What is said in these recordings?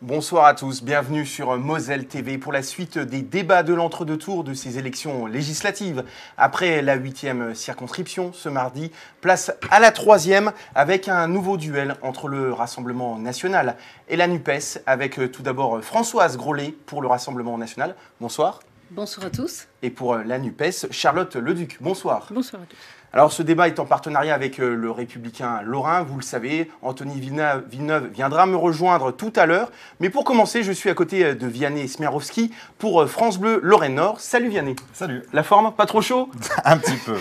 Bonsoir à tous, bienvenue sur Moselle TV pour la suite des débats de l'entre-deux tours de ces élections législatives. Après la 8e circonscription, ce mardi, place à la 3e avec un nouveau duel entre le Rassemblement national et la NUPES, avec tout d'abord Françoise Grollet pour le Rassemblement national. Bonsoir. Bonsoir à tous. Et pour la NUPES, Charlotte Leduc. Bonsoir. Bonsoir à tous. Alors ce débat est en partenariat avec le Républicain Lorrain, vous le savez. Anthony Villeneuve viendra me rejoindre tout à l'heure. Mais pour commencer, je suis à côté de Vianney Smiarowski pour France Bleu Lorraine Nord. Salut Vianney. Salut. La forme, pas trop chaud? Un petit peu.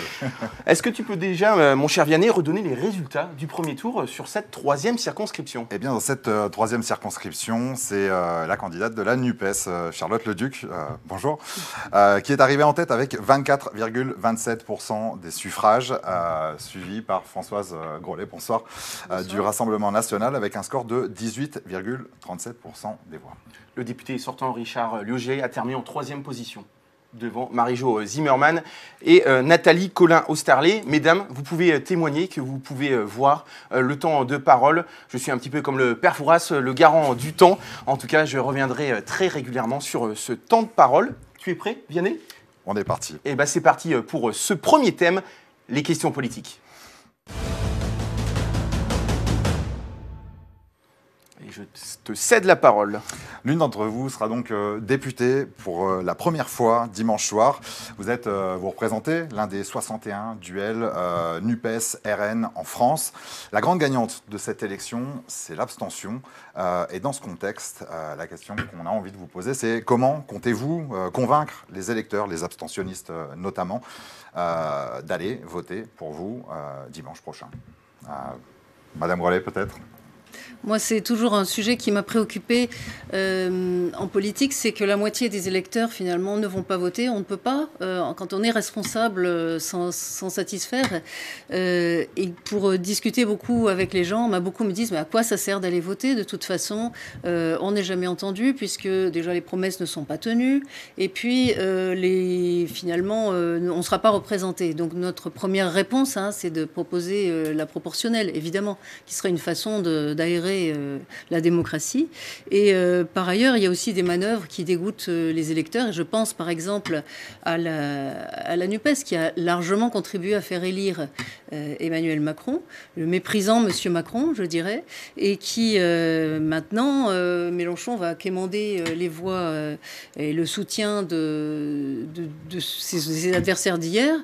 Est-ce que tu peux déjà, mon cher Vianney, redonner les résultats du premier tour sur cette 3e circonscription? Eh bien, dans cette 3e circonscription, c'est la candidate de la NUPES, Charlotte Leduc, bonjour, qui est arrivée en tête avec 24,27% des suffrages. Suivi par Françoise Grollet, bonsoir, du Rassemblement national avec un score de 18,37% des voix. Le député sortant Richard Liogey a terminé en 3e position devant Marie-Jo Zimmermann et Nathalie Colin-Osterlé. Mesdames, vous pouvez témoigner que vous pouvez voir le temps de parole. Je suis un petit peu comme le père Fouras, le garant du temps. En tout cas, je reviendrai très régulièrement sur ce temps de parole. Tu es prêt, Vianney? On est parti. Eh bien, c'est parti pour ce premier thème. Les questions politiques. Et je te cède la parole. L'une d'entre vous sera donc députée pour la première fois dimanche soir. Vous représentez l'un des 61 duels NUPES-RN en France. La grande gagnante de cette élection, c'est l'abstention. Et dans ce contexte, la question qu'on a envie de vous poser, c'est comment comptez-vous convaincre les électeurs, les abstentionnistes notamment, d'aller voter pour vous dimanche prochain? Madame Grollet, peut-être? Moi, c'est toujours un sujet qui m'a préoccupée en politique, c'est que la moitié des électeurs, finalement, ne vont pas voter. On ne peut pas, quand on est responsable, s'en satisfaire. Et pour discuter beaucoup avec les gens, beaucoup me disent, mais à quoi ça sert d'aller voter? De toute façon, on n'est jamais entendu, puisque déjà les promesses ne sont pas tenues. Et puis, finalement, on ne sera pas représenté. Donc, notre première réponse, c'est de proposer la proportionnelle, évidemment, qui serait une façon d'aérer la démocratie. Et par ailleurs, il y a aussi des manœuvres qui dégoûtent les électeurs. Et je pense par exemple à la NUPES qui a largement contribué à faire élire Emmanuel Macron, le méprisant Monsieur Macron, je dirais, et qui maintenant, Mélenchon va quémander les voix et le soutien de ses adversaires d'hier.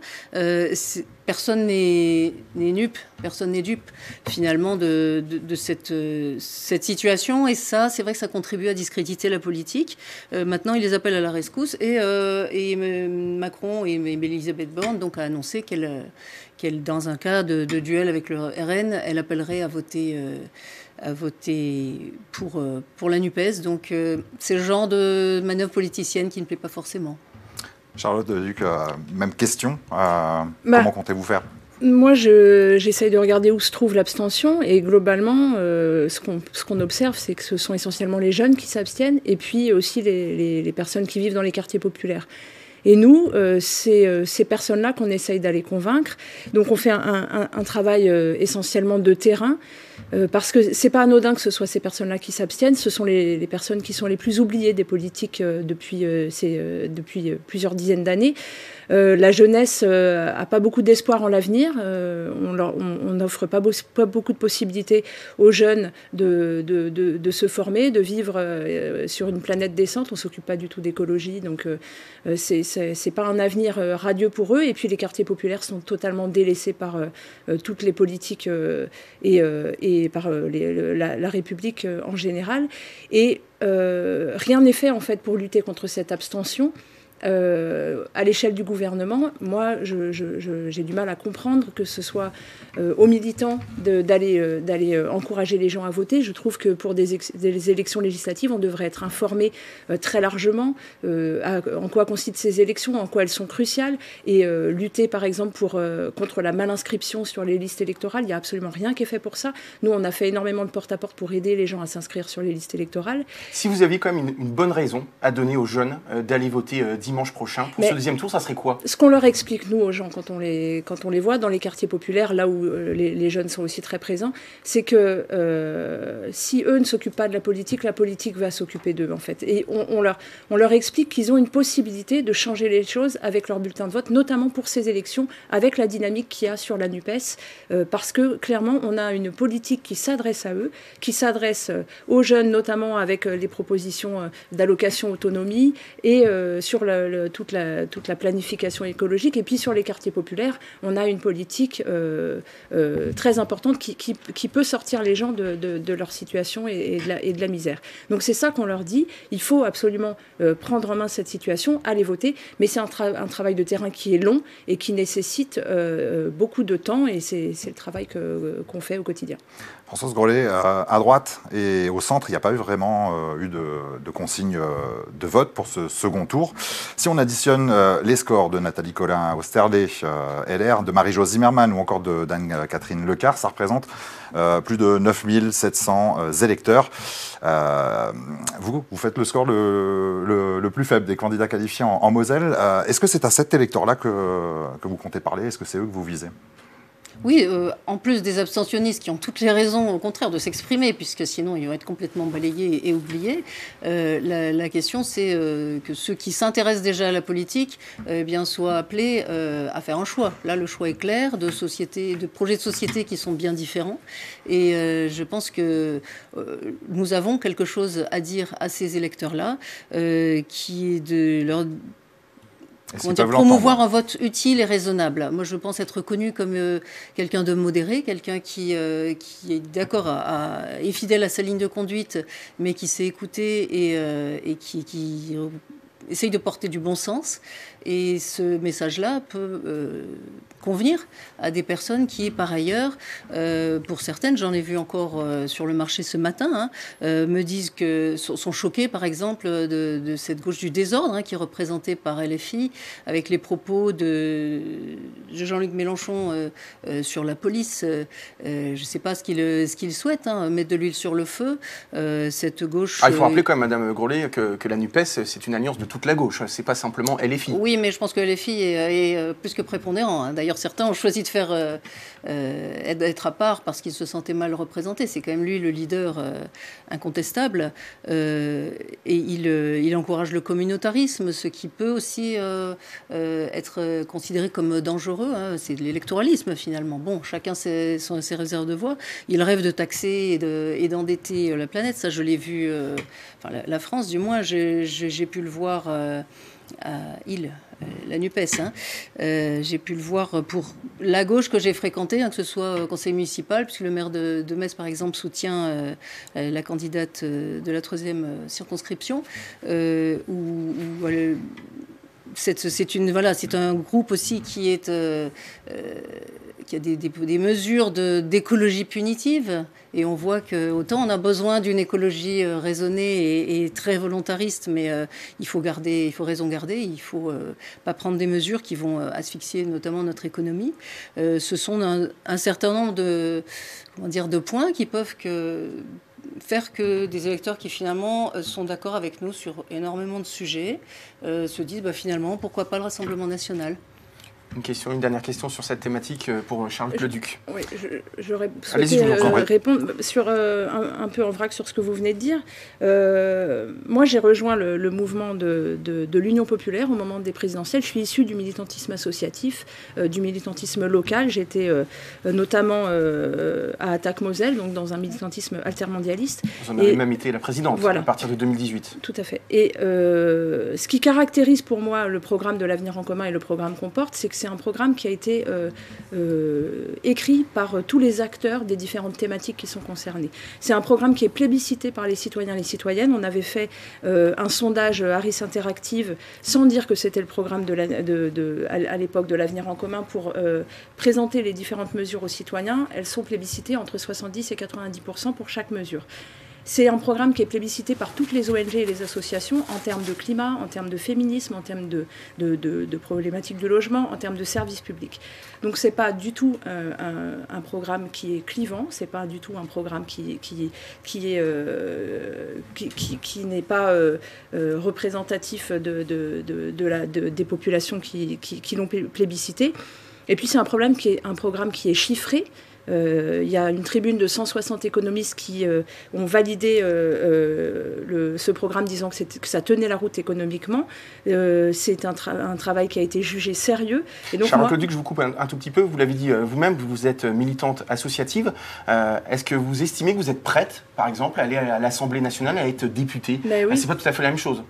Personne n'est nupe, personne n'est dupe finalement de cette situation. Et ça, c'est vrai que ça contribue à discréditer la politique. Maintenant, il les appelle à la rescousse. Et Macron et Elisabeth Borne donc, a annoncé qu'elle, dans un cas de duel avec le RN, elle appellerait à voter pour la NUPES. Donc, c'est le genre de manœuvre politicienne qui ne plaît pas forcément. Charlotte Leduc, même question. Comment comptez-vous faire? Moi, j'essaye de regarder où se trouve l'abstention. Et globalement, ce qu'on observe, c'est que ce sont essentiellement les jeunes qui s'abstiennent et puis aussi les personnes qui vivent dans les quartiers populaires. Et nous, c'est ces personnes-là qu'on essaye d'aller convaincre. Donc on fait un travail essentiellement de terrain, parce que c'est pas anodin que ce soit ces personnes-là qui s'abstiennent. Ce sont les personnes qui sont les plus oubliées des politiques depuis plusieurs dizaines d'années. La jeunesse a pas beaucoup d'espoir en l'avenir. On n'offre pas beaucoup de possibilités aux jeunes de se former, de vivre sur une planète décente. On s'occupe pas du tout d'écologie, donc c'est pas un avenir radieux pour eux. Et puis les quartiers populaires sont totalement délaissés par toutes les politiques et par la République en général. Et rien n'est fait en fait pour lutter contre cette abstention. À l'échelle du gouvernement, moi, j'ai du mal à comprendre que ce soit aux militants d'aller encourager les gens à voter. Je trouve que pour des élections législatives, on devrait être informé très largement en quoi consistent ces élections, en quoi elles sont cruciales, et lutter, par exemple, contre la malinscription sur les listes électorales. Il n'y a absolument rien qui est fait pour ça. Nous, on a fait énormément de porte-à-porte pour aider les gens à s'inscrire sur les listes électorales. Si vous aviez quand même une bonne raison à donner aux jeunes d'aller voter dimanche dimanche prochain pour ce deuxième tour, ça serait quoi? Ce qu'on leur explique, nous, aux gens, quand on les voit dans les quartiers populaires, là où les jeunes sont aussi très présents, c'est que si eux ne s'occupent pas de la politique va s'occuper d'eux, en fait. Et on leur explique qu'ils ont une possibilité de changer les choses avec leur bulletin de vote, notamment pour ces élections, avec la dynamique qu'il y a sur la NUPES, parce que, clairement, on a une politique qui s'adresse à eux, qui s'adresse aux jeunes, notamment avec les propositions d'allocation autonomie et sur toute la planification écologique. Et puis sur les quartiers populaires, on a une politique très importante qui peut sortir les gens de leur situation et de la misère. Donc c'est ça qu'on leur dit. Il faut absolument prendre en main cette situation, aller voter, mais c'est un travail de terrain qui est long et qui nécessite beaucoup de temps, et c'est le travail qu'on fait au quotidien. Françoise Grollet, à droite et au centre, il n'y a pas eu vraiment eu de consigne de vote pour ce second tour. Si on additionne les scores de Nathalie Colin-Osterlé, LR, de Marie-Jo Zimmermann ou encore d'Anne-Catherine Lecard, ça représente plus de 9700 électeurs. Vous faites le score le plus faible des candidats qualifiés en Moselle. Est-ce que c'est à cet électeur-là que vous comptez parler? Est-ce que c'est eux que vous visez? Oui, en plus des abstentionnistes qui ont toutes les raisons, au contraire, de s'exprimer, puisque sinon ils vont être complètement balayés et oubliés, la question c'est que ceux qui s'intéressent déjà à la politique soient appelés à faire un choix. Là, le choix est clair, de projets de société qui sont bien différents. Et je pense que nous avons quelque chose à dire à ces électeurs-là, qui est de leur... promouvoir un vote utile et raisonnable. Moi, je pense être reconnu comme quelqu'un de modéré, quelqu'un qui est d'accord est fidèle à sa ligne de conduite, mais qui sait écouter et qui essaye de porter du bon sens. Et ce message-là peut convenir à des personnes qui, par ailleurs, pour certaines, j'en ai vu encore sur le marché ce matin, me disent que sont choquées, par exemple, de cette gauche du désordre qui est représentée par LFI, avec les propos de Jean-Luc Mélenchon sur la police. Je ne sais pas ce qu'il souhaite, mettre de l'huile sur le feu. Cette gauche... il faut rappeler quand même, Madame Grollet, que la NUPES, c'est une alliance de toute la gauche. C'est pas simplement LFI. Oui, mais je pense que LFI est plus que prépondérant. D'ailleurs, certains ont choisi de d'être à part parce qu'ils se sentaient mal représentés. C'est quand même lui le leader incontestable. Et il encourage le communautarisme, ce qui peut aussi être considéré comme dangereux. C'est de l'électoralisme, finalement. Bon, chacun ses réserves de voix. Il rêve de taxer et d'endetter la planète. Ça, je l'ai vu... la France, du moins, j'ai pu le voir... la NUPES. J'ai pu le voir pour la gauche que j'ai fréquentée, que ce soit au conseil municipal, puisque le maire de Metz, par exemple, soutient la candidate de la 3e circonscription, c'est un groupe aussi qui a des mesures d'écologie punitive. Et on voit qu'autant on a besoin d'une écologie raisonnée et très volontariste, mais il faut raison garder, il ne faut pas prendre des mesures qui vont asphyxier notamment notre économie. Ce sont un certain nombre de points qui peuvent faire que des électeurs qui finalement sont d'accord avec nous sur énormément de sujets se disent finalement pourquoi pas le Rassemblement national. Une dernière question sur cette thématique pour Charles Leduc. Oui, j'aurais souhaité répondre sur, un peu en vrac sur ce que vous venez de dire. Moi, j'ai rejoint le mouvement de l'Union populaire au moment des présidentielles. Je suis issue du militantisme associatif, du militantisme local. J'étais notamment à Attaque-Moselle, donc dans un militantisme altermondialiste. Vous en avez même été la présidente à partir de 2018. Tout à fait. Et ce qui caractérise pour moi le programme de l'Avenir en commun et le programme qu'on porte, c'est que c'est un programme qui a été écrit par tous les acteurs des différentes thématiques qui sont concernées. C'est un programme qui est plébiscité par les citoyens et les citoyennes. On avait fait un sondage Harris Interactive sans dire que c'était le programme à l'époque de l'Avenir en commun pour présenter les différentes mesures aux citoyens. Elles sont plébiscitées entre 70 et 90% pour chaque mesure. C'est un programme qui est plébiscité par toutes les ONG et les associations en termes de climat, en termes de féminisme, en termes de problématiques de logement, en termes de services publics. Donc ce n'est pas du tout un programme qui est clivant, ce n'est pas du tout un programme qui qui n'est pas représentatif des populations qui l'ont plébiscité. Et puis c'est un programme qui est chiffré. Il y a une tribune de 160 économistes qui ont validé ce programme disant que ça tenait la route économiquement. C'est un travail qui a été jugé sérieux. Et donc Charlotte Leduc, je vous coupe un tout petit peu. Vous l'avez dit vous-même, vous êtes militante associative. Est-ce que vous estimez que vous êtes prête, par exemple, à aller à l'Assemblée nationale, à être députée? Oui. C'est pas tout à fait la même chose.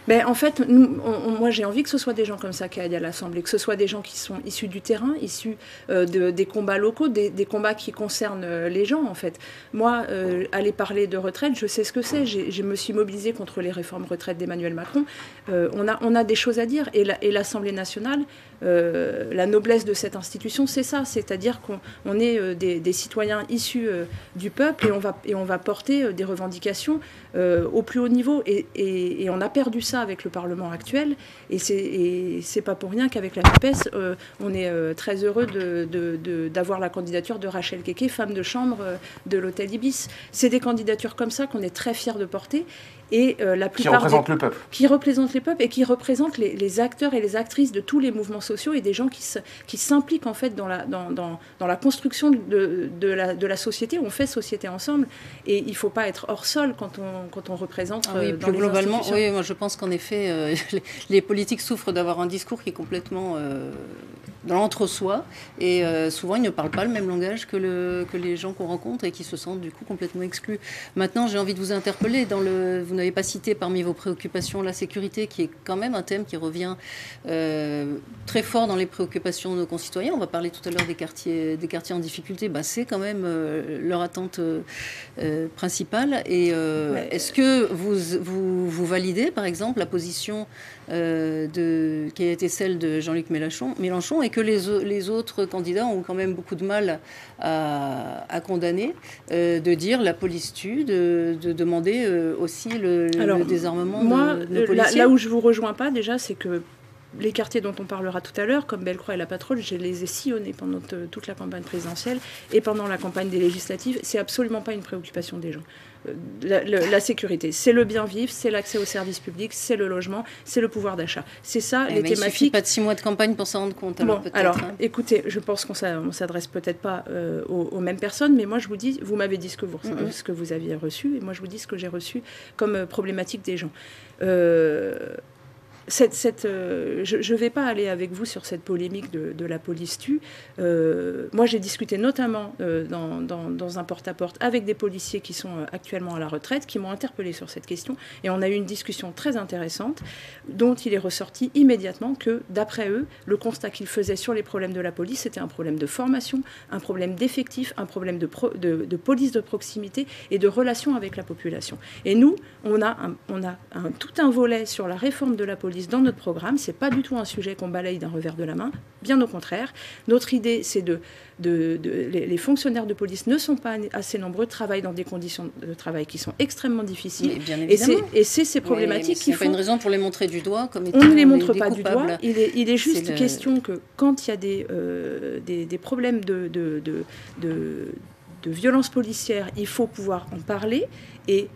Mais en fait, moi j'ai envie que ce soit des gens comme ça qui aillent à l'Assemblée, que ce soit des gens qui sont issus du terrain, issus des combats locaux, des combats qui concernent les gens en fait. Moi, aller parler de retraite, je sais ce que c'est. Je me suis mobilisée contre les réformes retraite d'Emmanuel Macron. On a des choses à dire. Et l'Assemblée nationale, la noblesse de cette institution, c'est ça. C'est-à-dire qu'on est des citoyens issus du peuple et on va porter des revendications au plus haut niveau. Et on a perdu ça avec le Parlement actuel, et c'est pas pour rien qu'avec la NUPES, on est très heureux d'avoir la candidature de Rachel Keke, femme de chambre de l'hôtel Ibis. C'est des candidatures comme ça qu'on est très fiers de porter. Et la plupart qui représentent le peuple. Qui représentent les peuples et qui représentent les acteurs et les actrices de tous les mouvements sociaux et des gens qui s'impliquent en fait dans la construction de la société. On fait société ensemble et il ne faut pas être hors sol quand on représente oui, dans plus les globalement, institutions. Oui, moi je pense qu'en effet, les politiques souffrent d'avoir un discours qui est complètement dans l'entre-soi et souvent ils ne parlent pas le même langage que les gens qu'on rencontre et qui se sentent du coup complètement exclus. Maintenant, j'ai envie de vous interpeller vous n'avez pas cité parmi vos préoccupations la sécurité, qui est quand même un thème qui revient très fort dans les préoccupations de nos concitoyens. On va parler tout à l'heure des quartiers en difficulté. C'est quand même leur attente principale. Et est-ce que vous validez, par exemple, la position qui a été celle de Jean-Luc Mélenchon et que les autres candidats ont quand même beaucoup de mal à condamner, de dire la police tue, de demander aussi le désarmement de nos policiers? Là où je ne vous rejoins pas, déjà, c'est que les quartiers dont on parlera tout à l'heure, comme Bellecroix et la Patrouille, je les ai sillonnés pendant toute la campagne présidentielle et pendant la campagne des législatives. C'est absolument pas une préoccupation des gens. La sécurité, c'est le bien vivre, c'est l'accès aux services publics, c'est le logement, c'est le pouvoir d'achat. C'est ça, les thématiques. Il ne suffit pas de 6 mois de campagne pour s'en rendre compte. Écoutez, je pense qu'on ne s'adresse peut-être pas aux mêmes personnes, mais moi je vous dis, vous m'avez dit ce que vous aviez reçu, et moi je vous dis ce que j'ai reçu comme problématique des gens. Je ne vais pas aller avec vous sur cette polémique de la police tue. Moi, j'ai discuté notamment dans un porte-à-porte avec des policiers qui sont actuellement à la retraite, qui m'ont interpellée sur cette question. Et on a eu une discussion très intéressante dont il est ressorti immédiatement que, d'après eux, le constat qu'ils faisaient sur les problèmes de la police, c'était un problème de formation, un problème d'effectifs, un problème de police de proximité et de relation avec la population. Et nous, on a tout un volet sur la réforme de la police dans notre programme. C'est pas du tout un sujet qu'on balaye d'un revers de la main, bien au contraire. Notre idée, c'est les fonctionnaires de police ne sont pas assez nombreux, travaillent dans des conditions de travail qui sont extrêmement difficiles. Et c'est ces problématiques qu'il faut... C'est pas une raison pour les montrer du doigt comme étant on ne les montre pas du coupables. doigt. Il est juste question que quand il y a des problèmes de violence policière, il faut pouvoir en parler. Et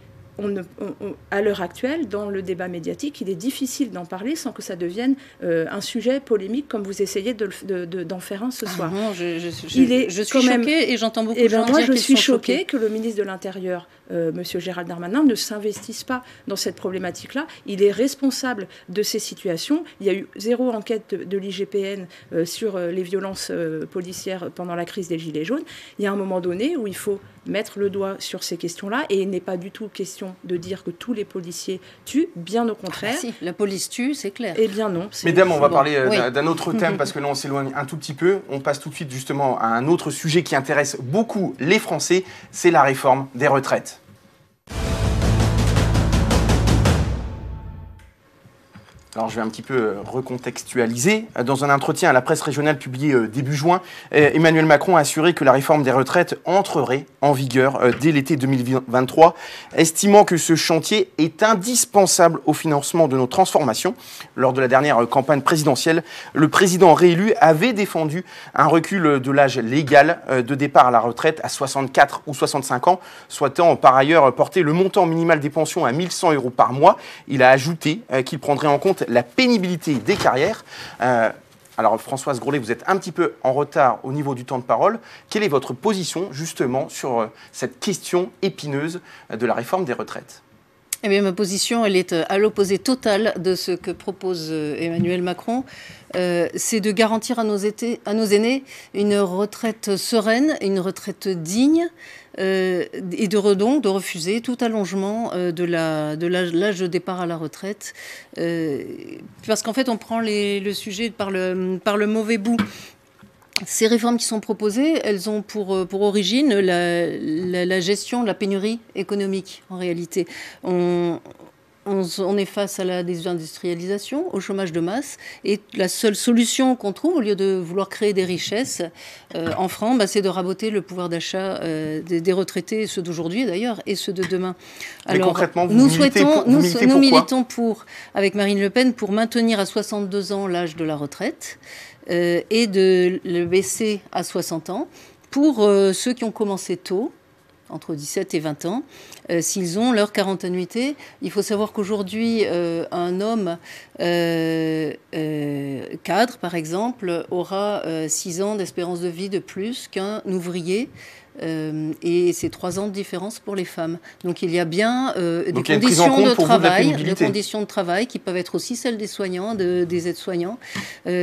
à l'heure actuelle, dans le débat médiatique, il est difficile d'en parler sans que ça devienne un sujet polémique, comme vous essayez d'en faire un ce soir. Non, je suis choquée et j'entends beaucoup de gens moi, dire qu'ils je suis sont choquée choqués. que le ministre de l'Intérieur, M. Gérald Darmanin, ne s'investisse pas dans cette problématique-là. Il est responsable de ces situations. Il y a eu 0 enquête de l'IGPN sur les violences policières pendant la crise des Gilets jaunes. Il y a un moment donné où il faut mettre le doigt sur ces questions-là, et il n'est pas du tout question de dire que tous les policiers tuent, bien au contraire. Si, la police tue, c'est clair. Eh bien non. Mesdames, on va parler d'un autre thème, parce que là on s'éloigne un tout petit peu. On passe tout de suite justement à un autre sujet qui intéresse beaucoup les Français, c'est la réforme des retraites. Alors je vais un petit peu recontextualiser. Dans un entretien à la presse régionale publié début juin, Emmanuel Macron a assuré que la réforme des retraites entrerait en vigueur dès l'été 2023, estimant que ce chantier est indispensable au financement de nos transformations. Lors de la dernière campagne présidentielle, le président réélu avait défendu un recul de l'âge légal de départ à la retraite à 64 ou 65 ans, souhaitant par ailleurs porter le montant minimal des pensions à 1 100 € par mois. Il a ajouté qu'il prendrait en compte la pénibilité des carrières. Alors Françoise Grollet, vous êtes un petit peu en retard au niveau du temps de parole. Quelle est votre position justement sur cette question épineuse de la réforme des retraites ? Eh bien, ma position, elle est à l'opposé total de ce que propose Emmanuel Macron. C'est de garantir à nos aînés une retraite sereine, une retraite digne, et de refuser tout allongement de l'âge de départ à la retraite. Parce qu'en fait, on prend le sujet par le mauvais bout. Ces réformes qui sont proposées, elles ont pour origine la gestion de la pénurie économique, en réalité. On est face à la désindustrialisation, au chômage de masse, et la seule solution qu'on trouve, au lieu de vouloir créer des richesses en France, c'est de raboter le pouvoir d'achat des retraités, ceux d'aujourd'hui d'ailleurs, et ceux de demain. Mais alors, concrètement, nous militons avec Marine Le Pen pour maintenir à 62 ans l'âge de la retraite, et de le baisser à 60 ans pour ceux qui ont commencé tôt, entre 17 et 20 ans, s'ils ont leur 40 annuités. Il faut savoir qu'aujourd'hui, un homme cadre, par exemple, aura 6 ans d'espérance de vie de plus qu'un ouvrier. Et c'est 3 ans de différence pour les femmes. Donc il y a bien des conditions de travail qui peuvent être aussi celles des soignants, des aides-soignants,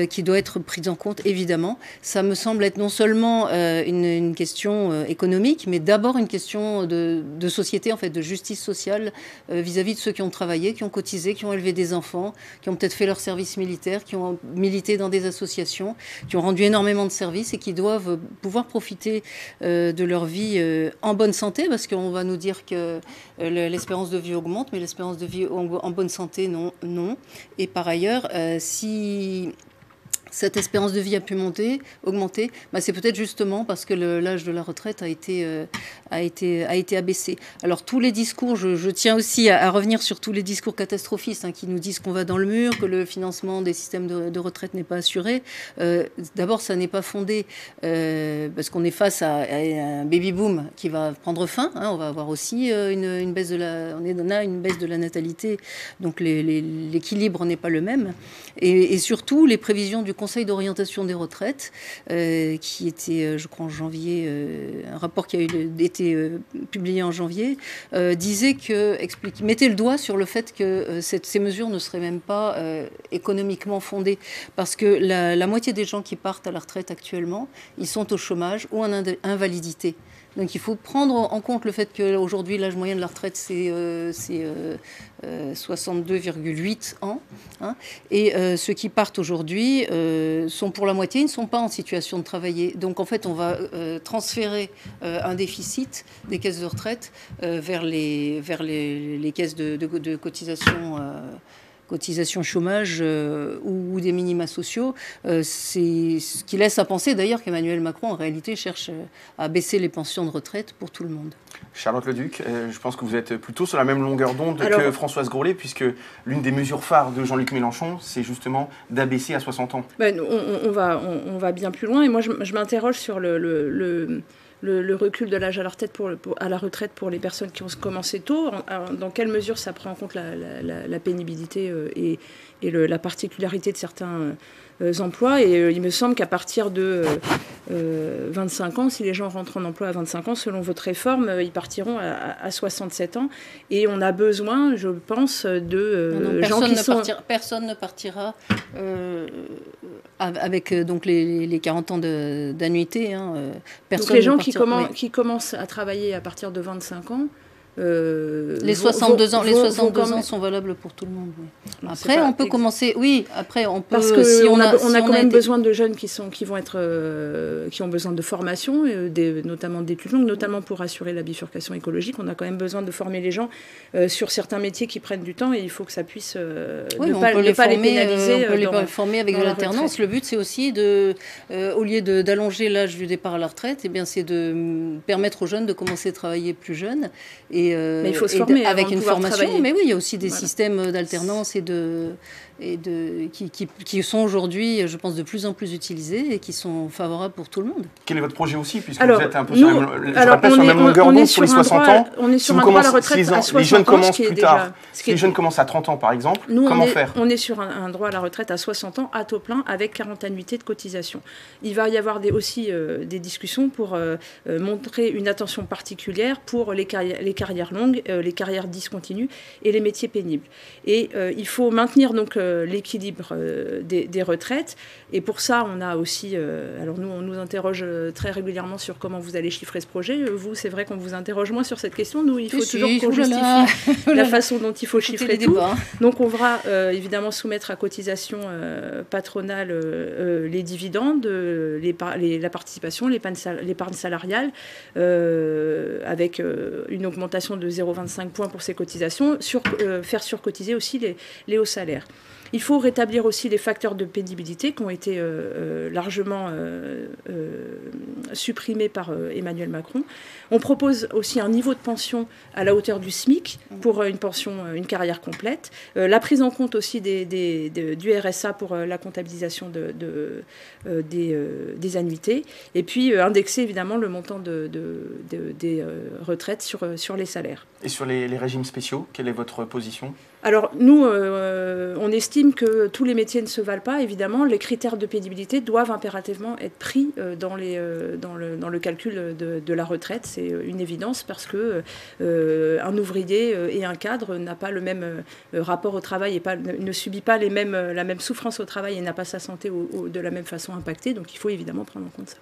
qui doivent être prises en compte, évidemment. Ça me semble être non seulement une question économique, mais d'abord une question de société, en fait, de justice sociale vis-à-vis de ceux qui ont travaillé, qui ont cotisé, qui ont élevé des enfants, qui ont peut-être fait leur service militaire, qui ont milité dans des associations, qui ont rendu énormément de services et qui doivent pouvoir profiter de leur vie en bonne santé, parce qu'on va nous dire que l'espérance de vie augmente, mais l'espérance de vie en bonne santé, non. Et par ailleurs, si cette espérance de vie a pu augmenter, c'est peut-être justement parce que l'âge de la retraite a été abaissé. Alors tous les discours, je tiens aussi à revenir sur tous les discours catastrophistes qui nous disent qu'on va dans le mur, que le financement des systèmes de retraite n'est pas assuré. D'abord, ça n'est pas fondé parce qu'on est face à un baby-boom qui va prendre fin. On va avoir aussi une baisse une baisse de la natalité, donc l'équilibre n'est pas le même. Et surtout, les prévisions du Conseil d'orientation des retraites, qui était, je crois, en janvier, un rapport qui a été publié en janvier, mettait le doigt sur le fait que ces mesures ne seraient même pas économiquement fondées, parce que la moitié des gens qui partent à la retraite actuellement, ils sont au chômage ou en invalidité. Donc il faut prendre en compte le fait qu'aujourd'hui, l'âge moyen de la retraite, c'est 62,8 ans. Et ceux qui partent aujourd'hui sont pour la moitié, ils ne sont pas en situation de travailler. Donc en fait, on va transférer un déficit des caisses de retraite vers les caisses de cotisation chômage ou des minima sociaux. C'est ce qui laisse à penser d'ailleurs qu'Emmanuel Macron en réalité cherche à baisser les pensions de retraite pour tout le monde. Charlotte Leduc, je pense que vous êtes plutôt sur la même longueur d'onde que Françoise Grollet, puisque l'une des mesures phares de Jean-Luc Mélenchon, c'est justement d'abaisser à 60 ans. On va bien plus loin, et moi je m'interroge sur le recul de l'âge à la retraite pour les personnes qui ont commencé tôt. Dans quelle mesure ça prend en compte la pénibilité et la particularité de certains emplois. Et il me semble qu'à partir de 25 ans, si les gens rentrent en emploi à 25 ans, selon votre réforme, ils partiront à 67 ans. Et on a besoin, je pense, de gens qui sont... Personne ne partira avec donc les 40 ans d'annuité. Donc les gens qui commencent à travailler à partir de 25 ans les 62 ans sont valables pour tout le monde. Oui. Après, on peut commencer. Oui, après, on peut. Parce que on a quand même besoin de jeunes qui ont besoin de formation, notamment d'études longues, notamment pour assurer la bifurcation écologique. On a quand même besoin de former les gens sur certains métiers qui prennent du temps et il faut que ça puisse ne pas les pénaliser. On peut les former avec de l'alternance. Le but, c'est aussi au lieu d'allonger l'âge du départ à la retraite, c'est de permettre aux jeunes de commencer à travailler plus jeunes. Mais il faut se former avec une formation. Travailler. Mais oui, il y a aussi des systèmes d'alternance qui sont aujourd'hui, je pense, de plus en plus utilisés et qui sont favorables pour tout le monde. Quel est votre projet aussi, puisque vous êtes un peu sur la même longueur d'onde pour les 60 ans? On est sur un droit à la retraite à 60 ans. Les jeunes commencent plus tard. Si les jeunes commencent à 30 ans, par exemple, comment faire? On est sur un droit à la retraite à 60 ans, à taux plein, avec 40 annuités de cotisation. Il va y avoir aussi des discussions pour montrer une attention particulière pour les carrières longues, les carrières discontinues et les métiers pénibles. Et il faut maintenir donc l'équilibre des retraites. Et pour ça, on a aussi... alors nous, on nous interroge très régulièrement sur comment vous allez chiffrer ce projet. Vous, c'est vrai qu'on vous interroge moins sur cette question. Nous, il faut toujours qu'on justifie la façon dont il faut chiffrer tout. Donc on va évidemment soumettre à cotisation patronale les dividendes, la participation, l'épargne salariale, avec une augmentation de 0,25 points pour ces cotisations, faire surcotiser aussi les hauts salaires. Il faut rétablir aussi les facteurs de pénibilité qui ont été largement supprimés par Emmanuel Macron. On propose aussi un niveau de pension à la hauteur du SMIC pour une carrière complète. La prise en compte aussi du RSA pour la comptabilisation des annuités. Et puis indexer évidemment le montant des retraites sur les salaires. Et sur les régimes spéciaux, quelle est votre position ? Alors nous, on estime que tous les métiers ne se valent pas. Évidemment, les critères de pénibilité doivent impérativement être pris dans le calcul de la retraite. C'est une évidence parce que un ouvrier et un cadre n'a pas le même rapport au travail et ne subit pas la même souffrance au travail et n'a pas sa santé de la même façon impactée. Donc il faut évidemment prendre en compte ça.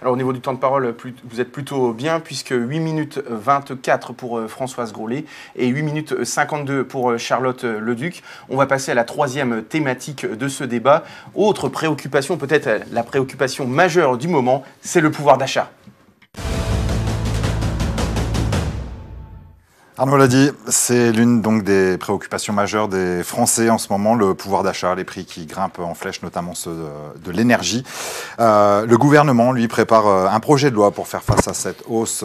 Alors au niveau du temps de parole, vous êtes plutôt bien puisque 8 minutes 24 pour Françoise Groslet et 8 minutes 52 pour Charlotte Leduc. On va passer à la troisième thématique de ce débat. Autre préoccupation, peut-être la préoccupation majeure du moment, c'est le pouvoir d'achat. Arnaud l'a dit, c'est l'une donc des préoccupations majeures des Français en ce moment, le pouvoir d'achat, les prix qui grimpent en flèche, notamment ceux de l'énergie. Le gouvernement, lui, prépare un projet de loi pour faire face à cette hausse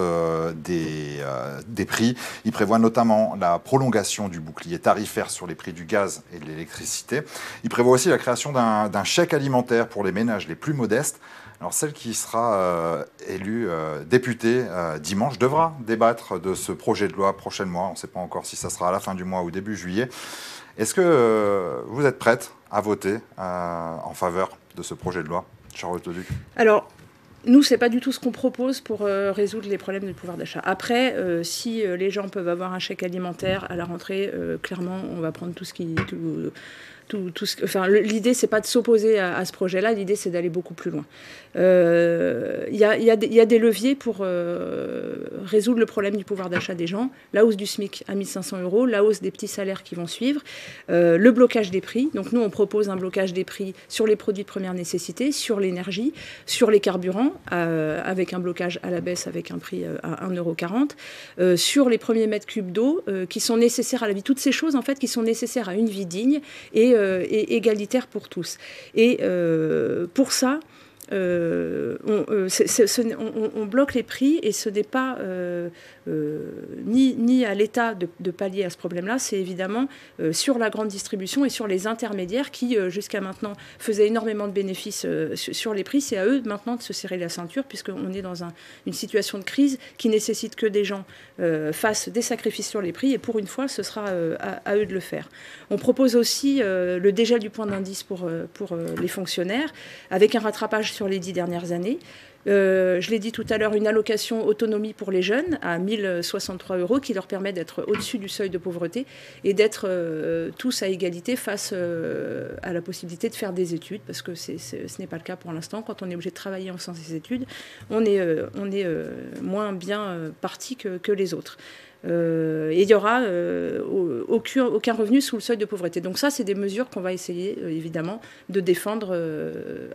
des prix. Il prévoit notamment la prolongation du bouclier tarifaire sur les prix du gaz et de l'électricité. Il prévoit aussi la création d'un chèque alimentaire pour les ménages les plus modestes. Alors celle qui sera élue députée dimanche devra débattre de ce projet de loi prochainement. On ne sait pas encore si ça sera à la fin du mois ou début juillet. Est-ce que vous êtes prête à voter en faveur de ce projet de loi, Charlotte Leduc ? Alors, nous, ce n'est pas du tout ce qu'on propose pour résoudre les problèmes du pouvoir d'achat. Après, si les gens peuvent avoir un chèque alimentaire à la rentrée, clairement, on va prendre tout ce qui... l'idée, c'est pas de s'opposer à ce projet-là. L'idée, c'est d'aller beaucoup plus loin. Il y a des leviers pour résoudre le problème du pouvoir d'achat des gens. La hausse du SMIC à 1 500 €, la hausse des petits salaires qui vont suivre, le blocage des prix. Donc nous, on propose un blocage des prix sur les produits de première nécessité, sur l'énergie, sur les carburants, avec un blocage à la baisse avec un prix à 1,40 €, sur les premiers mètres cubes d'eau qui sont nécessaires à la vie. Toutes ces choses, en fait, qui sont nécessaires à une vie digne et égalitaire pour tous. Et pour ça, on bloque les prix et ce n'est pas ni à l'État de pallier à ce problème-là, c'est évidemment sur la grande distribution et sur les intermédiaires qui, jusqu'à maintenant, faisaient énormément de bénéfices sur les prix. C'est à eux maintenant de se serrer la ceinture puisqu'on est dans une situation de crise qui nécessite que des gens fassent des sacrifices sur les prix et pour une fois, ce sera à eux de le faire. On propose aussi le dégel du point d'indice pour les fonctionnaires avec un rattrapage sur les 10 dernières années. Je l'ai dit tout à l'heure, une allocation autonomie pour les jeunes à 1 063 € qui leur permet d'être au-dessus du seuil de pauvreté et d'être tous à égalité face à la possibilité de faire des études, parce que ce n'est pas le cas pour l'instant. Quand on est obligé de travailler en faisant ses études, on est moins bien parti que les autres. Et il n'y aura aucun revenu sous le seuil de pauvreté. Donc ça, c'est des mesures qu'on va essayer, évidemment, de défendre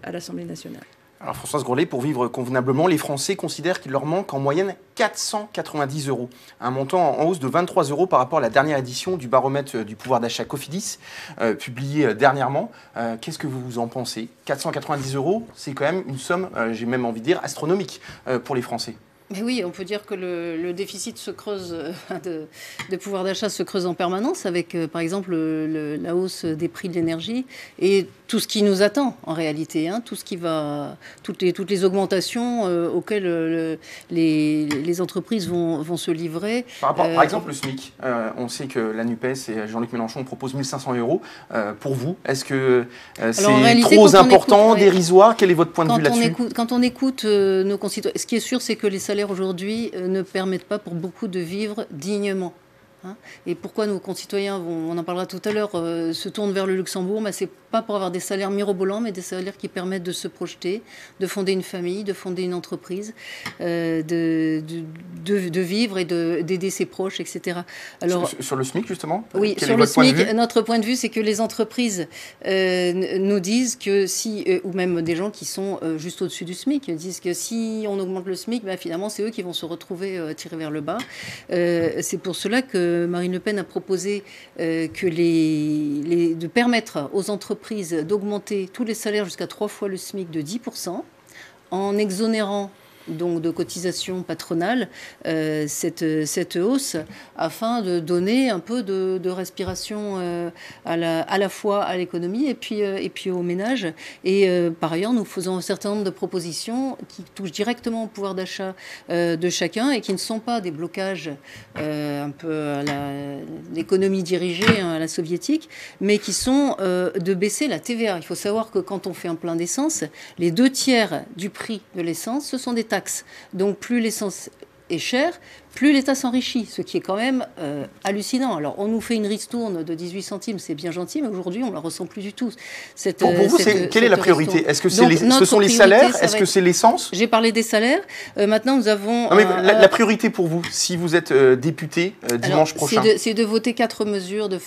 à l'Assemblée nationale. Alors Françoise Grellet, pour vivre convenablement, les Français considèrent qu'il leur manque en moyenne 490 €, un montant en hausse de 23 € par rapport à la dernière édition du baromètre du pouvoir d'achat Cofidis, publié dernièrement. Qu'est-ce que vous en pensez? 490 €, c'est quand même une somme, j'ai même envie de dire, astronomique pour les Français. Mais oui, on peut dire que le déficit se creuse, de pouvoir d'achat se creuse en permanence avec, par exemple, la hausse des prix de l'énergie et tout ce qui nous attend en réalité, hein, toutes les augmentations auxquelles les entreprises vont se livrer. Par exemple, le SMIC, on sait que la NUPES et Jean-Luc Mélenchon proposent 1 500 € pour vous. Est-ce que c'est trop important, dérisoire? Quel est votre point de vue là-dessus? Quand on écoute nos concitoyens, ce qui est sûr, c'est que les salaires aujourd'hui ne permettent pas pour beaucoup de vivre dignement. Et pourquoi nos concitoyens, on en parlera tout à l'heure, se tournent vers le Luxembourg, mais c'est pas pour avoir des salaires mirobolants, mais des salaires qui permettent de se projeter, de fonder une famille, de fonder une entreprise, de vivre et d'aider ses proches, etc. Alors, sur le SMIC, justement? Oui, sur le SMIC, notre point de vue, c'est que les entreprises nous disent que si, ou même des gens qui sont juste au-dessus du SMIC, disent que si on augmente le SMIC, finalement, c'est eux qui vont se retrouver tirés vers le bas. C'est pour cela que Marine Le Pen a proposé de permettre aux entreprises d'augmenter tous les salaires jusqu'à 3 fois le SMIC de 10%, en exonérant donc de cotisations patronales cette hausse, afin de donner un peu de respiration à la fois à l'économie et puis aux ménages. Et par ailleurs, nous faisons un certain nombre de propositions qui touchent directement au pouvoir d'achat de chacun et qui ne sont pas des blocages un peu à l'économie dirigée, à la soviétique, mais qui sont de baisser la TVA. Il faut savoir que quand on fait un plein d'essence, les 2/3 du prix de l'essence, ce sont des taxes. Donc plus l'essence est chère, plus l'État s'enrichit, ce qui est quand même hallucinant. Alors, on nous fait une ristourne de 18 centimes, c'est bien gentil, mais aujourd'hui, on ne la ressent plus du tout. Pour vous, quelle est la priorité? Est-ce que ce sont les salaires? Est-ce que c'est l'essence? J'ai parlé des salaires. Maintenant, nous avons... Non, mais la priorité pour vous, si vous êtes député dimanche prochain? C'est de voter 4 mesures, de